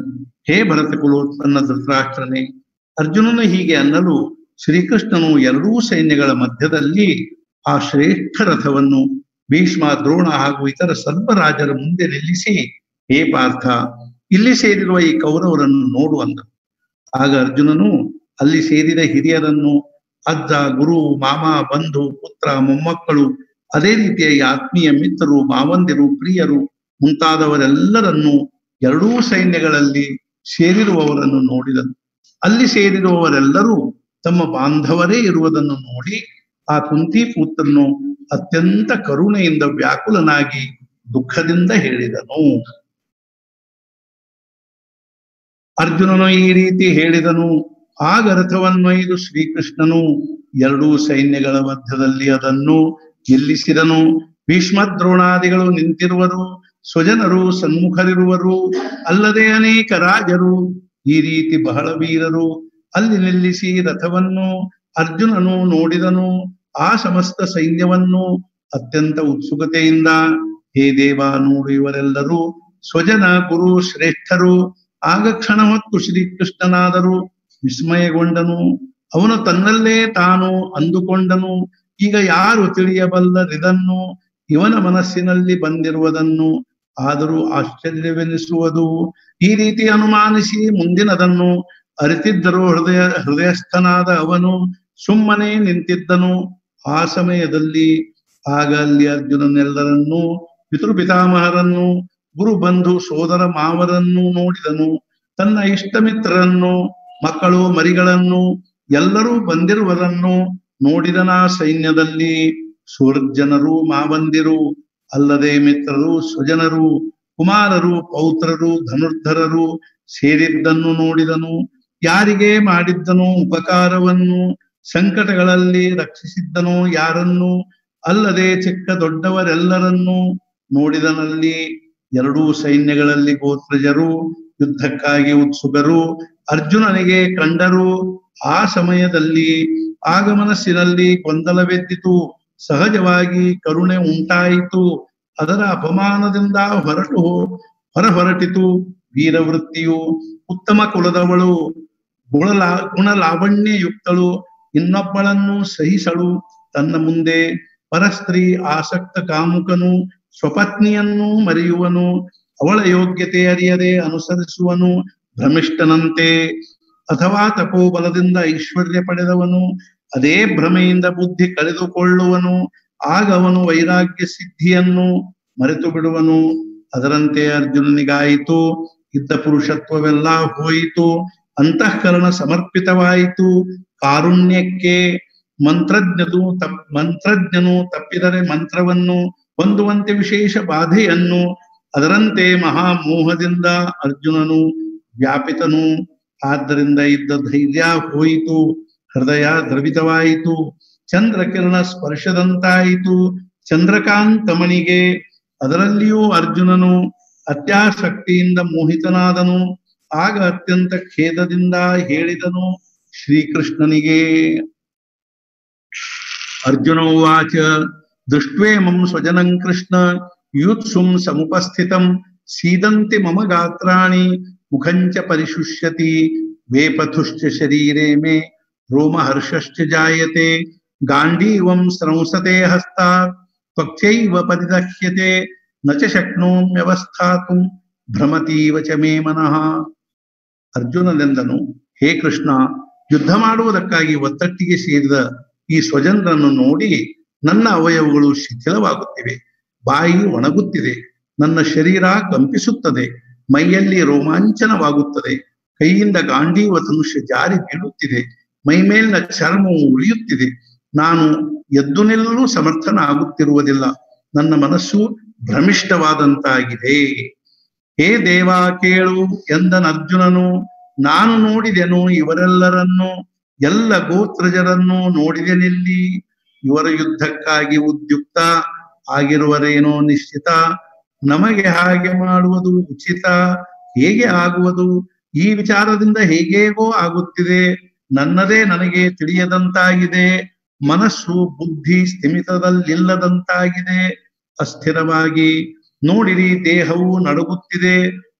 ಹೇ ಭರತ ಕುಲೋತ್ಪನ್ನ ಧೃತರಾಷ್ಟ್ರನೇ, ಅರ್ಜುನನು ಹೀಗೆ ಅನ್ನಲು ಶ್ರೀಕೃಷ್ಣನು ಎರಡೂ ಸೈನ್ಯಗಳ ಮಧ್ಯದಲ್ಲಿ ಆ ಶ್ರೇಷ್ಠ ರಥವನ್ನು ಭೀಷ್ಮ, ದ್ರೋಣ ಹಾಗೂ ಇತರ ಸರ್ವರಾಜರ ಮುಂದೆ ನಿಲ್ಲಿಸಿ, ಹೇ ಪಾರ್ಥ, ಇಲ್ಲಿ ಸೇರಿರುವ ಈ ಕೌರವರನ್ನು ನೋಡು ಅಂದನು. ಆಗ ಅರ್ಜುನನು ಅಲ್ಲಿ ಸೇರಿದ ಹಿರಿಯರನ್ನು, ಅಜ್ಜ, ಗುರು, ಮಾಮ, ಬಂಧು, ಪುತ್ರ, ಮೊಮ್ಮಕ್ಕಳು, ಅದೇ ರೀತಿಯಾಗಿ ಆತ್ಮೀಯ ಮಿತ್ರರು, ಮಾವಂದಿರು, ಪ್ರಿಯರು ಮುಂತಾದವರೆಲ್ಲರನ್ನು, ಎರಡೂ ಸೈನ್ಯಗಳಲ್ಲಿ ಸೇರಿರುವವರನ್ನು ನೋಡಿದನು. ಅಲ್ಲಿ ಸೇರಿರುವವರೆಲ್ಲರೂ ತಮ್ಮ ಬಾಂಧವರೇ ಇರುವುದನ್ನು ನೋಡಿ ಆ ಕುಂತಿ ಪುತ್ರನು ಅತ್ಯಂತ ಕರುಣೆಯಿಂದ ವ್ಯಾಕುಲನಾಗಿ ದುಃಖದಿಂದ ಹೇಳಿದನು. ಅರ್ಜುನನು ಈ ರೀತಿ ಹೇಳಿದನು. ಆಗ ರಥವನ್ನೊಯ್ದು ಶ್ರೀಕೃಷ್ಣನು ಎರಡೂ ಸೈನ್ಯಗಳ ಮಧ್ಯದಲ್ಲಿ ಅದನ್ನು ನಿಲ್ಲಿಸಿದನು. ಭೀಷ್ಮ ದ್ರೋಣಾದಿಗಳು ನಿಂತಿರುವರು, ಸ್ವಜನರು ಸನ್ಮುಖರಿರುವರು, ಅಲ್ಲದೆ ಅನೇಕ ರಾಜರು, ಈ ರೀತಿ ಬಹಳ ವೀರರು ಅಲ್ಲಿ ನಿಲ್ಲಿಸಿ ರಥವನ್ನು ಅರ್ಜುನನು ನೋಡಿದನು. ಆ ಸಮಸ್ತ ಸೈನ್ಯವನ್ನು ಅತ್ಯಂತ ಉತ್ಸುಕತೆಯಿಂದ, ಹೇ ದೇವ, ನೋಡು, ಇವರೆಲ್ಲರೂ ಸ್ವಜನ, ಗುರು, ಶ್ರೇಷ್ಠರು. ಆಗ ಕ್ಷಣ ಹೊತ್ತು ಶ್ರೀಕೃಷ್ಣನಾದರೂ ವಿಸ್ಮಯಗೊಂಡನು. ಅವನು ತನ್ನಲ್ಲೇ ತಾನು ಅಂದುಕೊಂಡನು, ಈಗ ಯಾರು ತಿಳಿಯಬಲ್ಲರಿದನ್ನು, ಇವನ ಮನಸ್ಸಿನಲ್ಲಿ ಬಂದಿರುವುದನ್ನು. ಆದರೂ ಆಶ್ಚರ್ಯವೆನಿಸುವುದು. ಈ ರೀತಿ ಅನುಮಾನಿಸಿ ಮುಂದಿನದನ್ನು ಅರಿತಿದ್ದರೂ ಹೃದಯಸ್ಥನಾದ ಅವನು ಸುಮ್ಮನೆ ನಿಂತಿದ್ದನು. ಆ ಸಮಯದಲ್ಲಿ ಆಗ ಅಲ್ಲಿ ಅರ್ಜುನನೆಲ್ಲರನ್ನೂ, ಪಿತೃಪಿತಾಮಹರನ್ನು, ಗುರು, ಬಂಧು, ಸೋದರ ಮಾವರನ್ನು ನೋಡಿದನು. ತನ್ನ ಇಷ್ಟಮಿತ್ರರನ್ನು, ಮಕ್ಕಳು, ಮರಿಗಳನ್ನು ಎಲ್ಲರೂ ಬಂದಿರುವುದನ್ನು ನೋಡಿದನ. ಸೈನ್ಯದಲ್ಲಿ ಸುಹೃಜ್ಜನರು, ಮಾವಂದಿರು, ಅಲ್ಲದೆ ಮಿತ್ರರು, ಸ್ವಜನರು, ಕುಮಾರರು, ಪೌತ್ರರು, ಧನುರ್ಧರರು ಸೇರಿದ್ದನ್ನು ನೋಡಿದನು. ಯಾರಿಗೆ ಮಾಡಿದ್ದನೋ ಉಪಕಾರವನ್ನು, ಸಂಕಟಗಳಲ್ಲಿ ರಕ್ಷಿಸಿದ್ದನೋ ಯಾರನ್ನು, ಅಲ್ಲದೆ ಚಿಕ್ಕ ದೊಡ್ಡವರೆಲ್ಲರನ್ನು ನೋಡಿದನಲ್ಲಿ. ಎರಡೂ ಸೈನ್ಯಗಳಲ್ಲಿ ಗೋತ್ರಜರು ಯುದ್ಧಕ್ಕಾಗಿ ಉತ್ಸುಕರು ಅರ್ಜುನನಿಗೆ ಕಂಡರು. ಆ ಸಮಯದಲ್ಲಿ ಆಗ ಮನಸ್ಸಿನಲ್ಲಿ ಗೊಂದಲವೆದ್ದಿತು. ಸಹಜವಾಗಿ ಕರುಣೆ ಉಂಟಾಯಿತು. ಅದರ ಅಪಮಾನದಿಂದ ಹೊರಟಿತು. ವೀರವೃತ್ತಿಯು, ಉತ್ತಮ ಕುಲದವಳು, ಗುಣಲಾವಣ್ಯಯುಕ್ತಳು, ಇನ್ನೊಬ್ಬಳನ್ನು ಸಹಿಸಳು. ತನ್ನ ಮುಂದೆ ಪರಸ್ತ್ರೀ ಆಸಕ್ತ ಕಾಮುಕನು ಸ್ವಪತ್ನಿಯನ್ನು ಮರೆಯುವನು. ಅವಳ ಯೋಗ್ಯತೆ ಅರಿಯದೆ ಅನುಸರಿಸುವನು ಭ್ರಮಿಷ್ಠನಂತೆ. ಅಥವಾ ತಪೋಬಲದಿಂದ ಐಶ್ವರ್ಯ ಪಡೆದವನು ಅದೇ ಭ್ರಮೆಯಿಂದ ಬುದ್ಧಿ ಕಳೆದುಕೊಳ್ಳುವನು. ಆಗ ಅವನು ವೈರಾಗ್ಯ ಸಿದ್ಧಿಯನ್ನು ಮರೆತು ಬಿಡುವನು. ಅದರಂತೆ ಅರ್ಜುನನಿಗಾಯಿತು. ಇದ್ದ ಪುರುಷತ್ವವೆಲ್ಲ ಹೋಯಿತು. ಅಂತಃಕರಣ ಸಮರ್ಪಿತವಾಯಿತು ಕಾರುಣ್ಯಕ್ಕೆ. ಮಂತ್ರಜ್ಞನು ತಪ್ಪಿದರೆ ಮಂತ್ರವನ್ನು ಹೊಂದುವಂತೆ ವಿಶೇಷ ಬಾಧೆಯನ್ನು. ಅದರಂತೆ ಮಹಾಮೋಹದಿಂದ ಅರ್ಜುನನು ವ್ಯಾಪಿತನು. ಆದ್ದರಿಂದ ಇದ್ದ ಧೈರ್ಯ ಹೋಯಿತು. ಹೃದಯ ದ್ರವಿತವಾಯಿತು. ಚಂದ್ರಕಿರಣ ಸ್ಪರ್ಶದಂತಾಯಿತು ಚಂದ್ರಕಾಂತಮಣಿಗೆ. ಅದರಲ್ಲಿಯೂ ಅರ್ಜುನನು ಅತ್ಯಾಸಕ್ತಿಯಿಂದ ಮೋಹಿತನಾದನು. ಆಗ ಅತ್ಯಂತ ಖೇದದಿಂದ ಹೇಳಿದನು ಶ್ರೀಕೃಷ್ಣನಿಗೆ. ಅರ್ಜುನ ಉವಾಚ ದೃಷ್ಟ್ವೇಮಂ ಸ್ವಜನಂ ಕೃಷ್ಣ ಯುತ್ಸುಂ ಸಮುಪಸ್ಥಿತಂ ಸೀದಂತಿ ಮಮ ಗಾತ್ರಾಣಿ ಮುಖಂಚ ಪರಿಶುಷ್ಯತಿ ವೇಪಥುಶ್ಚ ಶರೀರೇ ಮೇ ರೋಮಹರ್ಷಶ್ಚ ಜಾಯತೆ ಗಾಂಡೀವಂ ಸ್ರಂಸತೆ ಹಸ್ತಾತ್ ತ್ವಕ್ಚೈವ ಪರಿದಹ್ಯತೆ ನ ಚ ಶಕ್ನೋಮ್ಯವಸ್ಥಾತುಂ ಭ್ರಮತೀವ ಚ ಮೇ ಮನಃ. ಅರ್ಜುನನೆಂದನು, ಹೇ ಕೃಷ್ಣ, ಯುದ್ಧ ಮಾಡುವುದಕ್ಕಾಗಿ ಒತ್ತಟ್ಟಿಗೆ ಸೇರಿದ ಈ ಸ್ವಜನರನ್ನು ನೋಡಿ ನನ್ನ ಅವಯವಗಳು ಶಿಥಿಲವಾಗುತ್ತಿವೆ. ಬಾಯಿ ಒಣಗುತ್ತಿದೆ. ನನ್ನ ಶರೀರ ಕಂಪಿಸುತ್ತದೆ. ಮೈಯಲ್ಲಿ ರೋಮಾಂಚನವಾಗುತ್ತದೆ. ಕೈಯಿಂದ ಗಾಂಡೀವ ಧನುಷ್ಯ ಜಾರಿ ಬೀಳುತ್ತಿದೆ. ಮೈಮೇಲಿನ ಚರ್ಮವು ಉಳಿಯುತ್ತಿದೆ. ನಾನು ಎದ್ದು ನಿಲ್ಲಲು ಸಮರ್ಥನಾಗುತ್ತಿರುವುದಿಲ್ಲ. ನನ್ನ ಮನಸ್ಸು ಭ್ರಮಿಷ್ಠವಾದಂತಾಗಿದೆ. ಹೇ ದೇವ, ಕೇಳು ಎಂದನರ್ಜುನನು. ನಾನು ನೋಡಿದೆನು ಇವರೆಲ್ಲರನ್ನು, ಎಲ್ಲ ಗೋತ್ರಜರನ್ನು ನೋಡಿದೆನಿಲ್ಲಿ. ಇವರ ಯುದ್ಧಕ್ಕಾಗಿ ಉದ್ಯುಕ್ತ ಆಗಿರುವರೇನೋ ನಿಶ್ಚಿತ. ನಮಗೆ ಹಾಗೆ ಮಾಡುವುದು ಉಚಿತ. ಹೇಗೆ ಆಗುವುದು? ಈ ವಿಚಾರದಿಂದ ಹೇಗೇಗೋ ಆಗುತ್ತಿದೆ. ನನ್ನದೇ ನನಗೆ ತಿಳಿಯದಂತಾಗಿದೆ. ಮನಸ್ಸು ಬುದ್ಧಿ ಸ್ಥಿಮಿತದಲ್ಲಿಲ್ಲದಂತಾಗಿದೆ. ಅಸ್ಥಿರವಾಗಿ ನೋಡಿರಿ, ದೇಹವು ನಡುಗುತ್ತಿದೆ,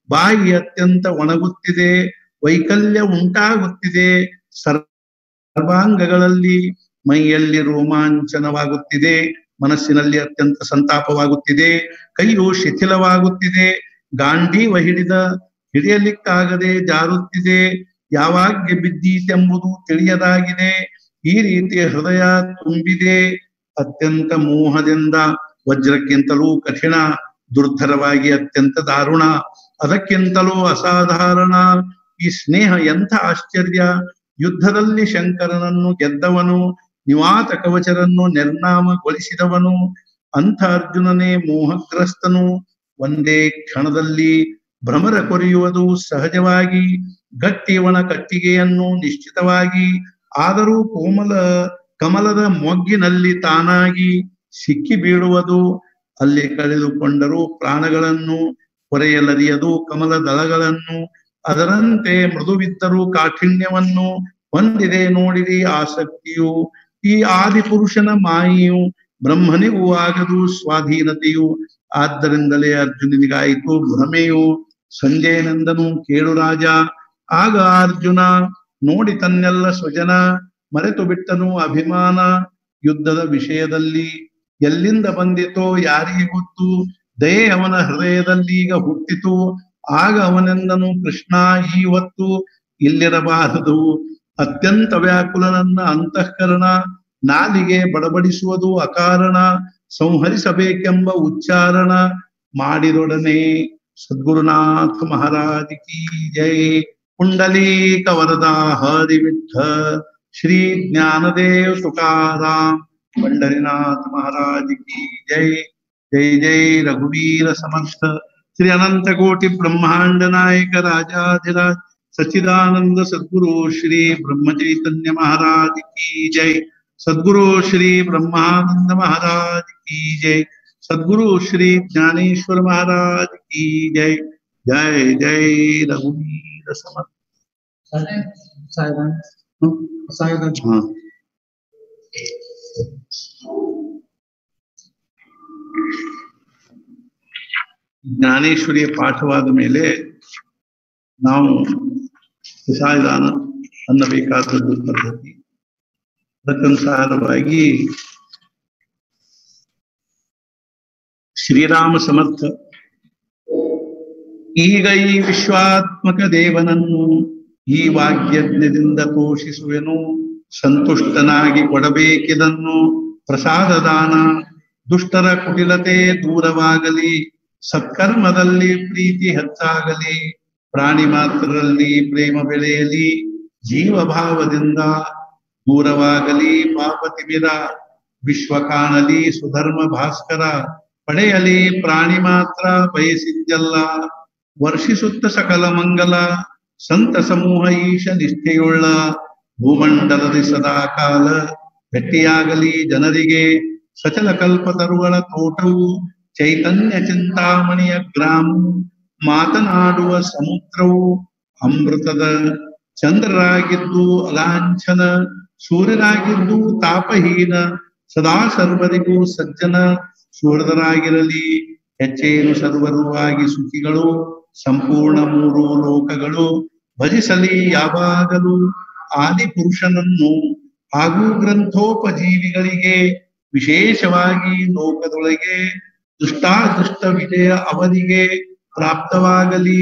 ಬಾಯಿ ಅತ್ಯಂತ ಒಣಗುತ್ತಿದೆ, ವೈಕಲ್ಯ ಉಂಟಾಗುತ್ತಿದೆ, ಸರ್ವಾಂಗಗಳಲ್ಲಿ ಮೈಯಲ್ಲಿ ರೋಮಾಂಚನವಾಗುತ್ತಿದೆ, ಮನಸ್ಸಿನಲ್ಲಿ ಅತ್ಯಂತ ಸಂತಾಪವಾಗುತ್ತಿದೆ, ಕೈಯು ಶಿಥಿಲವಾಗುತ್ತಿದೆ, ಗಾಂಡೀವ ಹಿಡಿಯಲಿಕ್ಕಾಗದೆ ಜಾರುತ್ತಿದೆ, ಯಾವಾಗ್ಗೆ ಬಿದ್ದೀತೆಂಬುದು ತಿಳಿಯದಾಗಿದೆ. ಈ ರೀತಿ ಹೃದಯ ತುಂಬಿದೆ. ಅತ್ಯಂತ ಮೋಹದಿಂದ ವಜ್ರಕ್ಕಿಂತಲೂ ಕಠಿಣ, ದುರ್ಧರವಾಗಿ ಅತ್ಯಂತ ದಾರುಣ, ಅದಕ್ಕಿಂತಲೂ ಅಸಾಧಾರಣ. ಈ ಸ್ನೇಹ ಎಂಥ ಆಶ್ಚರ್ಯ! ಯುದ್ಧದಲ್ಲಿ ಶಂಕರನನ್ನು ಗೆದ್ದವನು, ನಿವಾತ ಕವಚರನ್ನು ನಿರ್ನಾಮಗೊಳಿಸಿದವನು, ಅಂಥ ಅರ್ಜುನನೇ ಮೋಹಗ್ರಸ್ತನು. ಒಂದೇ ಕ್ಷಣದಲ್ಲಿ ಭ್ರಮರ ಕೊರೆಯುವುದು ಸಹಜವಾಗಿ, ಗಟ್ಟಿಯವನ ಕಟ್ಟಿಗೆಯನ್ನು ನಿಶ್ಚಿತವಾಗಿ, ಆದರೂ ಕಮಲದ ಮೊಗ್ಗಿನಲ್ಲಿ ತಾನಾಗಿ ಸಿಕ್ಕಿ ಬೀಳುವುದು. ಅಲ್ಲಿ ಕಳೆದುಕೊಂಡರೂ ಪ್ರಾಣಗಳನ್ನು ಕೊರೆಯಲರಿಯದು ಕಮಲ ದಳಗಳನ್ನು. ಅದರಂತೆ ಮೃದುವಿದ್ದರೂ ಕಾಠಿಣ್ಯವನ್ನು ಹೊಂದಿದೆ ನೋಡಿರಿ ಆಸಕ್ತಿಯು. ಈ ಆದಿಪುರುಷನ ಮಾಯೆಯು ಬ್ರಹ್ಮನಿಗೂ ಆಗದು ಸ್ವಾಧೀನತೆಯು. ಆದ್ದರಿಂದಲೇ ಅರ್ಜುನನಿಗಾಯಿತು ಭ್ರಮೆಯು. ಸಂಜಯನಂದನು, ಕೇಳು ರಾಜ. ಆಗ ಅರ್ಜುನ ನೋಡಿ ತನ್ನೆಲ್ಲ ಸ್ವಜನ, ಮರೆತು ಬಿಟ್ಟನು ಅಭಿಮಾನ. ಯುದ್ಧದ ವಿಷಯದಲ್ಲಿ ಎಲ್ಲಿಂದ ಬಂದಿತೋ ಯಾರಿಗೆ ಗೊತ್ತು? ದಯೆ ಅವನ ಹೃದಯದಲ್ಲಿ ಈಗ ಹುಟ್ಟಿತು. ಆಗ ಅವನೆಂದನು, ಕೃಷ್ಣ ಇವತ್ತು ಇಲ್ಲಿರಬಾರದು. ಅತ್ಯಂತ ವ್ಯಾಕುಲನನ್ನ ಅಂತಃಕರಣ, ನಾಲಿಗೆ ಬಡಬಡಿಸುವುದು ಅಕಾರಣ, ಸಂಹರಿಸಬೇಕೆಂಬ ಉಚ್ಚಾರಣ ಮಾಡಿದೊಡನೆ. ಸದ್ಗುರುನಾಥ ಮಹಾರಾಜ್ ಕಿ ಜೈ. ಪುಂಡಲೀಕ ವರದಾ ಹರಿ ವಿಠ್ಠಲ ಶ್ರೀ ಜ್ಞಾನದೇವ್ ತುಕಾರಾಮ್ पंढरीनाथ महाराज की जय. जय जय रघुवीर समर्थ श्री अनंत कोटि ब्रह्मांड नायक राजाधिराज सच्चिदानंद सद्गुरु श्री ब्रह्म चैतन्य महाराज की जय. सद्गुरु श्री ब्रह्मानंद महाराज की जय. सद्गुरु श्री ज्ञानेश्वर महाराज की जय. जय जय रघुवीर समर्थ. हाँ, ಜ್ಞಾನೇಶ್ವರಿಯ ಪಾಠವಾದ ಮೇಲೆ ನಾವು ವಿಷಾಯದಾನ ಅನ್ನಬೇಕಾದದ್ದು ಪದ್ಧತಿ. ಅದಕ್ಕನುಸಾರವಾಗಿ ಶ್ರೀರಾಮ ಸಮರ್ಥ ಈಗ ಈ ವಿಶ್ವಾತ್ಮಕ ದೇವನನ್ನು ಈ ವಾಗ್ಯಜ್ಞದಿಂದ ತೋಷಿಸುವೆನು. ಸಂತುಷ್ಟನಾಗಿ ಕೊಡಬೇಕಿದನ್ನು ಪ್ರಸಾದದಾನ. ದುಷ್ಟರ ಕುಟಿಲತೆ ದೂರವಾಗಲಿ, ಸತ್ಕರ್ಮದಲ್ಲಿ ಪ್ರೀತಿ ಹೆಚ್ಚಾಗಲಿ, ಪ್ರಾಣಿ ಮಾತ್ರರಲ್ಲಿ ಪ್ರೇಮ ಬೆಳೆಯಲಿ, ಜೀವಭಾವದಿಂದ ದೂರವಾಗಲಿ ಪಾಪ ತಿಮಿರ. ವಿಶ್ವ ಕಾಣಲಿ ಸುಧರ್ಮ ಭಾಸ್ಕರ, ಪಡೆಯಲಿ ಪ್ರಾಣಿ ಮಾತ್ರ ಬಯಸಿದ್ದಲ್ಲ. ವರ್ಷಿಸುತ್ತ ಸಕಲ ಮಂಗಲ, ಸಂತ ಸಮೂಹ ಈಶ ನಿಷ್ಠೆಯುಳ್ಳ. ಭೂಮಂಡಲದಿ ಸದಾ ಕಾಲ ಭೆಟ್ಟಿಯಾಗಲಿ ಜನರಿಗೆ, ಸಚಲ ಕಲ್ಪತರುಗಳ ತೋಟವು, ಚೈತನ್ಯ ಚಿಂತಾಮಣಿಯ ಗ್ರಾಮವು, ಮಾತನಾಡುವ ಸಮುದ್ರವು, ಅಮೃತದ ಚಂದ್ರರಾಗಿದ್ದು ಅಲಾಂಛನ, ಸೂರ್ಯರಾಗಿದ್ದು ತಾಪಹೀನ, ಸದಾ ಸರ್ವರಿಗೂ ಸಜ್ಜನ ಸುಹೃದರಾಗಿರಲಿ. ಹೆಚ್ಚೇನು ಸರ್ವರು ಆಗಿ ಸುಖಿಗಳು, ಸಂಪೂರ್ಣ ಮೂರು ಲೋಕಗಳು ಭಜಿಸಲಿ ಯಾವಾಗಲೂ ಆದಿಪುರುಷನನ್ನು. ಹಾಗೂ ಗ್ರಂಥೋಪಜೀವಿಗಳಿಗೆ ವಿಶೇಷವಾಗಿ ಲೋಕದೊಳಗೆ ದುಷ್ಟಾದೃಷ್ಟ ವಿಜಯ ಅವರಿಗೆ ಪ್ರಾಪ್ತವಾಗಲಿ.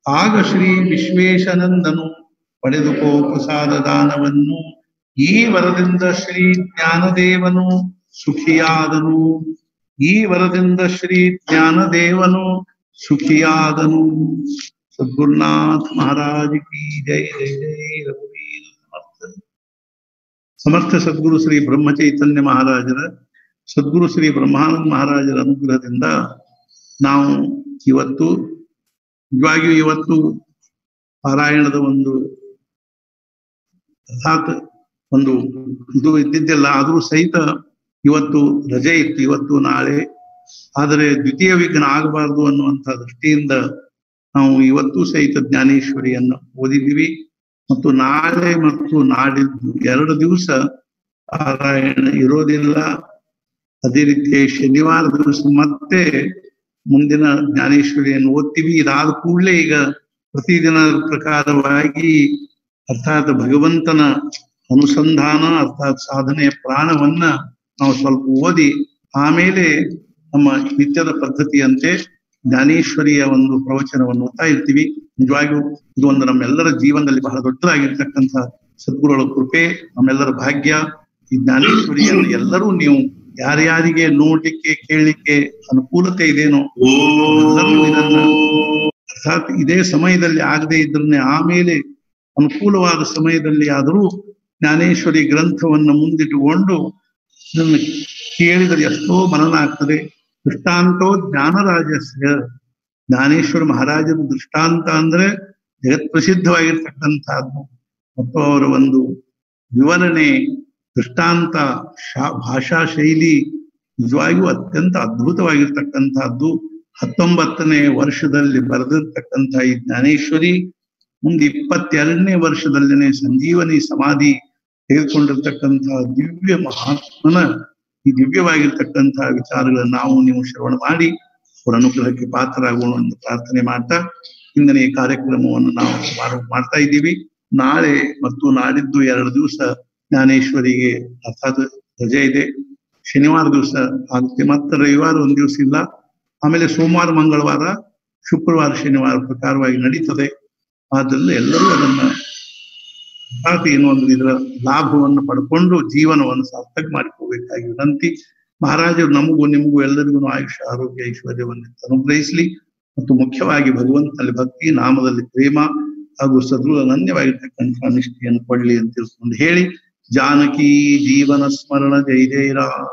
ಆಗ ಶ್ರೀ ವಿಶ್ವೇಶಾನಂದನು ಪಡೆದುಕೋ ಪ್ರಸಾದ ದಾನವನ್ನು. ಈ ವರದಿಂದ ಶ್ರೀ ಜ್ಞಾನದೇವನು ಸುಖಿಯಾದನು. ಈ ವರದಿಂದ ಶ್ರೀ ಜ್ಞಾನದೇವನು ಸುಖಿಯಾದನು. ಸದ್ಗುರುನಾಥ ಮಹಾರಾಜ್ ಕಿ ಜೈ. ಜೈ ಜೈ ರಘುವೀರ ಸಮರ್ಥ. ಸಮರ್ಥ ಸದ್ಗುರು ಶ್ರೀ ಬ್ರಹ್ಮ ಚೈತನ್ಯ ಮಹಾರಾಜರ, ಸದ್ಗುರು ಶ್ರೀ ಬ್ರಹ್ಮಾನಂದ ಮಹಾರಾಜರ ಅನುಗ್ರಹದಿಂದ ನಾವು ಇವತ್ತು ನಿಜವಾಗಿಯೂ ಇವತ್ತು ಪಾರಾಯಣದ ಒಂದು ಅರ್ಥಾತ್ ಒಂದು ಇದು ಇದ್ದಿದ್ದಿಲ್ಲ. ಆದರೂ ಸಹಿತ ಇವತ್ತು ರಜೆ ಇತ್ತು, ಇವತ್ತು ನಾಳೆ. ಆದರೆ ದ್ವಿತೀಯ ವಿಘ್ನ ಆಗಬಾರದು ಅನ್ನುವಂಥ ದೃಷ್ಟಿಯಿಂದ ನಾವು ಇವತ್ತು ಸಹಿತ ಜ್ಞಾನೇಶ್ವರಿಯನ್ನು ಓದಿದ್ದೀವಿ ಮತ್ತು ನಾಳೆ ಮತ್ತು ನಾಡಿದ್ದು 2 ದಿವಸ ಪಾರಾಯಣ ಇರೋದಿಲ್ಲ. ಅದೇ ರೀತಿ ಶನಿವಾರ ದಿವಸ ಮತ್ತೆ ಮುಂದಿನ ಜ್ಞಾನೇಶ್ವರಿಯನ್ನು ಓದ್ತೀವಿ. ಇದಾದ ಕೂಡಲೇ ಈಗ ಪ್ರತಿದಿನ ಪ್ರಕಾರವಾಗಿ ಅರ್ಥಾತ್ ಭಗವಂತನ ಅನುಸಂಧಾನ ಅರ್ಥಾತ್ ಸಾಧನೆಯ ಪ್ರಾಣವನ್ನ ನಾವು ಸ್ವಲ್ಪ ಓದಿ ಆಮೇಲೆ ನಮ್ಮ ನಿತ್ಯದ ಪದ್ಧತಿಯಂತೆ ಜ್ಞಾನೇಶ್ವರಿಯ ಒಂದು ಪ್ರವಚನವನ್ನು ಓದ್ತಾ ಇರ್ತೀವಿ. ನಿಜವಾಗಿಯೂ ಇದು ಒಂದು ನಮ್ಮೆಲ್ಲರ ಜೀವನದಲ್ಲಿ ಬಹಳ ದೊಡ್ಡದಾಗಿರ್ತಕ್ಕಂಥ ಸದ್ಗುರುಗಳ ಕೃಪೆ, ನಮ್ಮೆಲ್ಲರ ಭಾಗ್ಯ. ಈ ಜ್ಞಾನೇಶ್ವರಿಯನ್ನು ಎಲ್ಲರೂ ನೀವು ಯಾರ್ಯಾರಿಗೆ ನೋಡ್ಲಿಕ್ಕೆ ಕೇಳಲಿಕ್ಕೆ ಅನುಕೂಲತೆ ಇದೇನೋ ಎಲ್ಲರೂ ಇದನ್ನ ಅರ್ಥಾತ್ ಇದೇ ಸಮಯದಲ್ಲಿ ಆಗದೆ ಇದ್ರೆ ಆಮೇಲೆ ಅನುಕೂಲವಾದ ಸಮಯದಲ್ಲಿ ಆದರೂ ಜ್ಞಾನೇಶ್ವರಿ ಗ್ರಂಥವನ್ನು ಮುಂದಿಟ್ಟುಕೊಂಡು ಇದನ್ನು ಕೇಳಿದರೆ ಎಷ್ಟೋ ಮನನ ಆಗ್ತದೆ. ದೃಷ್ಟಾಂತೋ ಜ್ಞಾನರಾಜಸ್ಯ, ಜ್ಞಾನೇಶ್ವರ ಮಹಾರಾಜರ ದೃಷ್ಟಾಂತ ಅಂದ್ರೆ ಜಗತ್ ಪ್ರಸಿದ್ಧವಾಗಿರ್ತಕ್ಕಂಥದ್ದು ಮತ್ತು ಅವರ ಒಂದು ವಿವರಣೆ ದೃಷ್ಟಾಂತ ಭಾಷಾ ಶೈಲಿ ನಿಜವಾಗಿಯೂ ಅತ್ಯಂತ ಅದ್ಭುತವಾಗಿರ್ತಕ್ಕಂಥದ್ದು. 19ನೇ ವರ್ಷದಲ್ಲಿ ಬರೆದಿರ್ತಕ್ಕಂಥ ಈ ಜ್ಞಾನೇಶ್ವರಿ ಮುಂದೆ 22ನೇ ವರ್ಷದಲ್ಲೇನೆ ಸಂಜೀವನಿ ಸಮಾಧಿ ತೆಗೆದುಕೊಂಡಿರ್ತಕ್ಕಂತಹ ದಿವ್ಯ ಮಹಾತ್ಮನ ಈ ದಿವ್ಯವಾಗಿರ್ತಕ್ಕಂತಹ ವಿಚಾರಗಳನ್ನು ನಾವು ನೀವು ಶ್ರವಣ ಮಾಡಿ ಅವರ ಅನುಗ್ರಹಕ್ಕೆ ಪಾತ್ರರಾಗೋಣ ಎಂದು ಪ್ರಾರ್ಥನೆ ಮಾಡ್ತಾ ಇಂದಿನ ಈ ಕಾರ್ಯಕ್ರಮವನ್ನು ನಾವು ಮಾಡ್ತಾ ಇದ್ದೀವಿ. ನಾಳೆ ಮತ್ತು ನಾಡಿದ್ದು 2 ದಿವಸ ಜ್ಞಾನೇಶ್ವರಿಗೆ ಅರ್ಥಾತ್ ರಜೆ ಇದೆ. ಶನಿವಾರ ದಿವಸ ಆಗುತ್ತೆ, ಮತ್ತೆ ರವಿವಾರ 1 ದಿವಸ ಇಲ್ಲ. ಆಮೇಲೆ ಸೋಮವಾರ ಮಂಗಳವಾರ ಶುಕ್ರವಾರ ಶನಿವಾರ ಪ್ರಕಾರವಾಗಿ ನಡೀತದೆ. ಆದ್ದರಿಂದ ಎಲ್ಲರೂ ಅದನ್ನ ಅರ್ಥಾತ್ ಏನು ಒಂದು ಇದರ ಲಾಭವನ್ನು ಪಡ್ಕೊಂಡು ಜೀವನವನ್ನು ಸಾರ್ಥಕ ಮಾಡಿಕೋಬೇಕಾಗಿ ವಿನಂತಿ. ಮಹಾರಾಜರು ನಮಗೂ ನಿಮಗೂ ಎಲ್ಲರಿಗೂ ಆಯುಷ್ಯ ಆರೋಗ್ಯ ಐಶ್ವರ್ಯವನ್ನು ಅನುಗ್ರಹಿಸಲಿ ಮತ್ತು ಮುಖ್ಯವಾಗಿ ಭಗವಂತನಲ್ಲಿ ಭಕ್ತಿ, ನಾಮದಲ್ಲಿ ಪ್ರೇಮ ಹಾಗೂ ಸದೃಢ ಅನನ್ಯವಾಗಿರ್ತಕ್ಕಂಥ ನಿಷ್ಠೆಯನ್ನು ಕೊಡ್ಲಿ ಅಂತ ತಿಳ್ಕೊಂಡು ಹೇಳಿ ಜಾನಕಿ ಜೀವನ ಸ್ಮರಣ ಜೈ ಜೈ ರಾಮ್.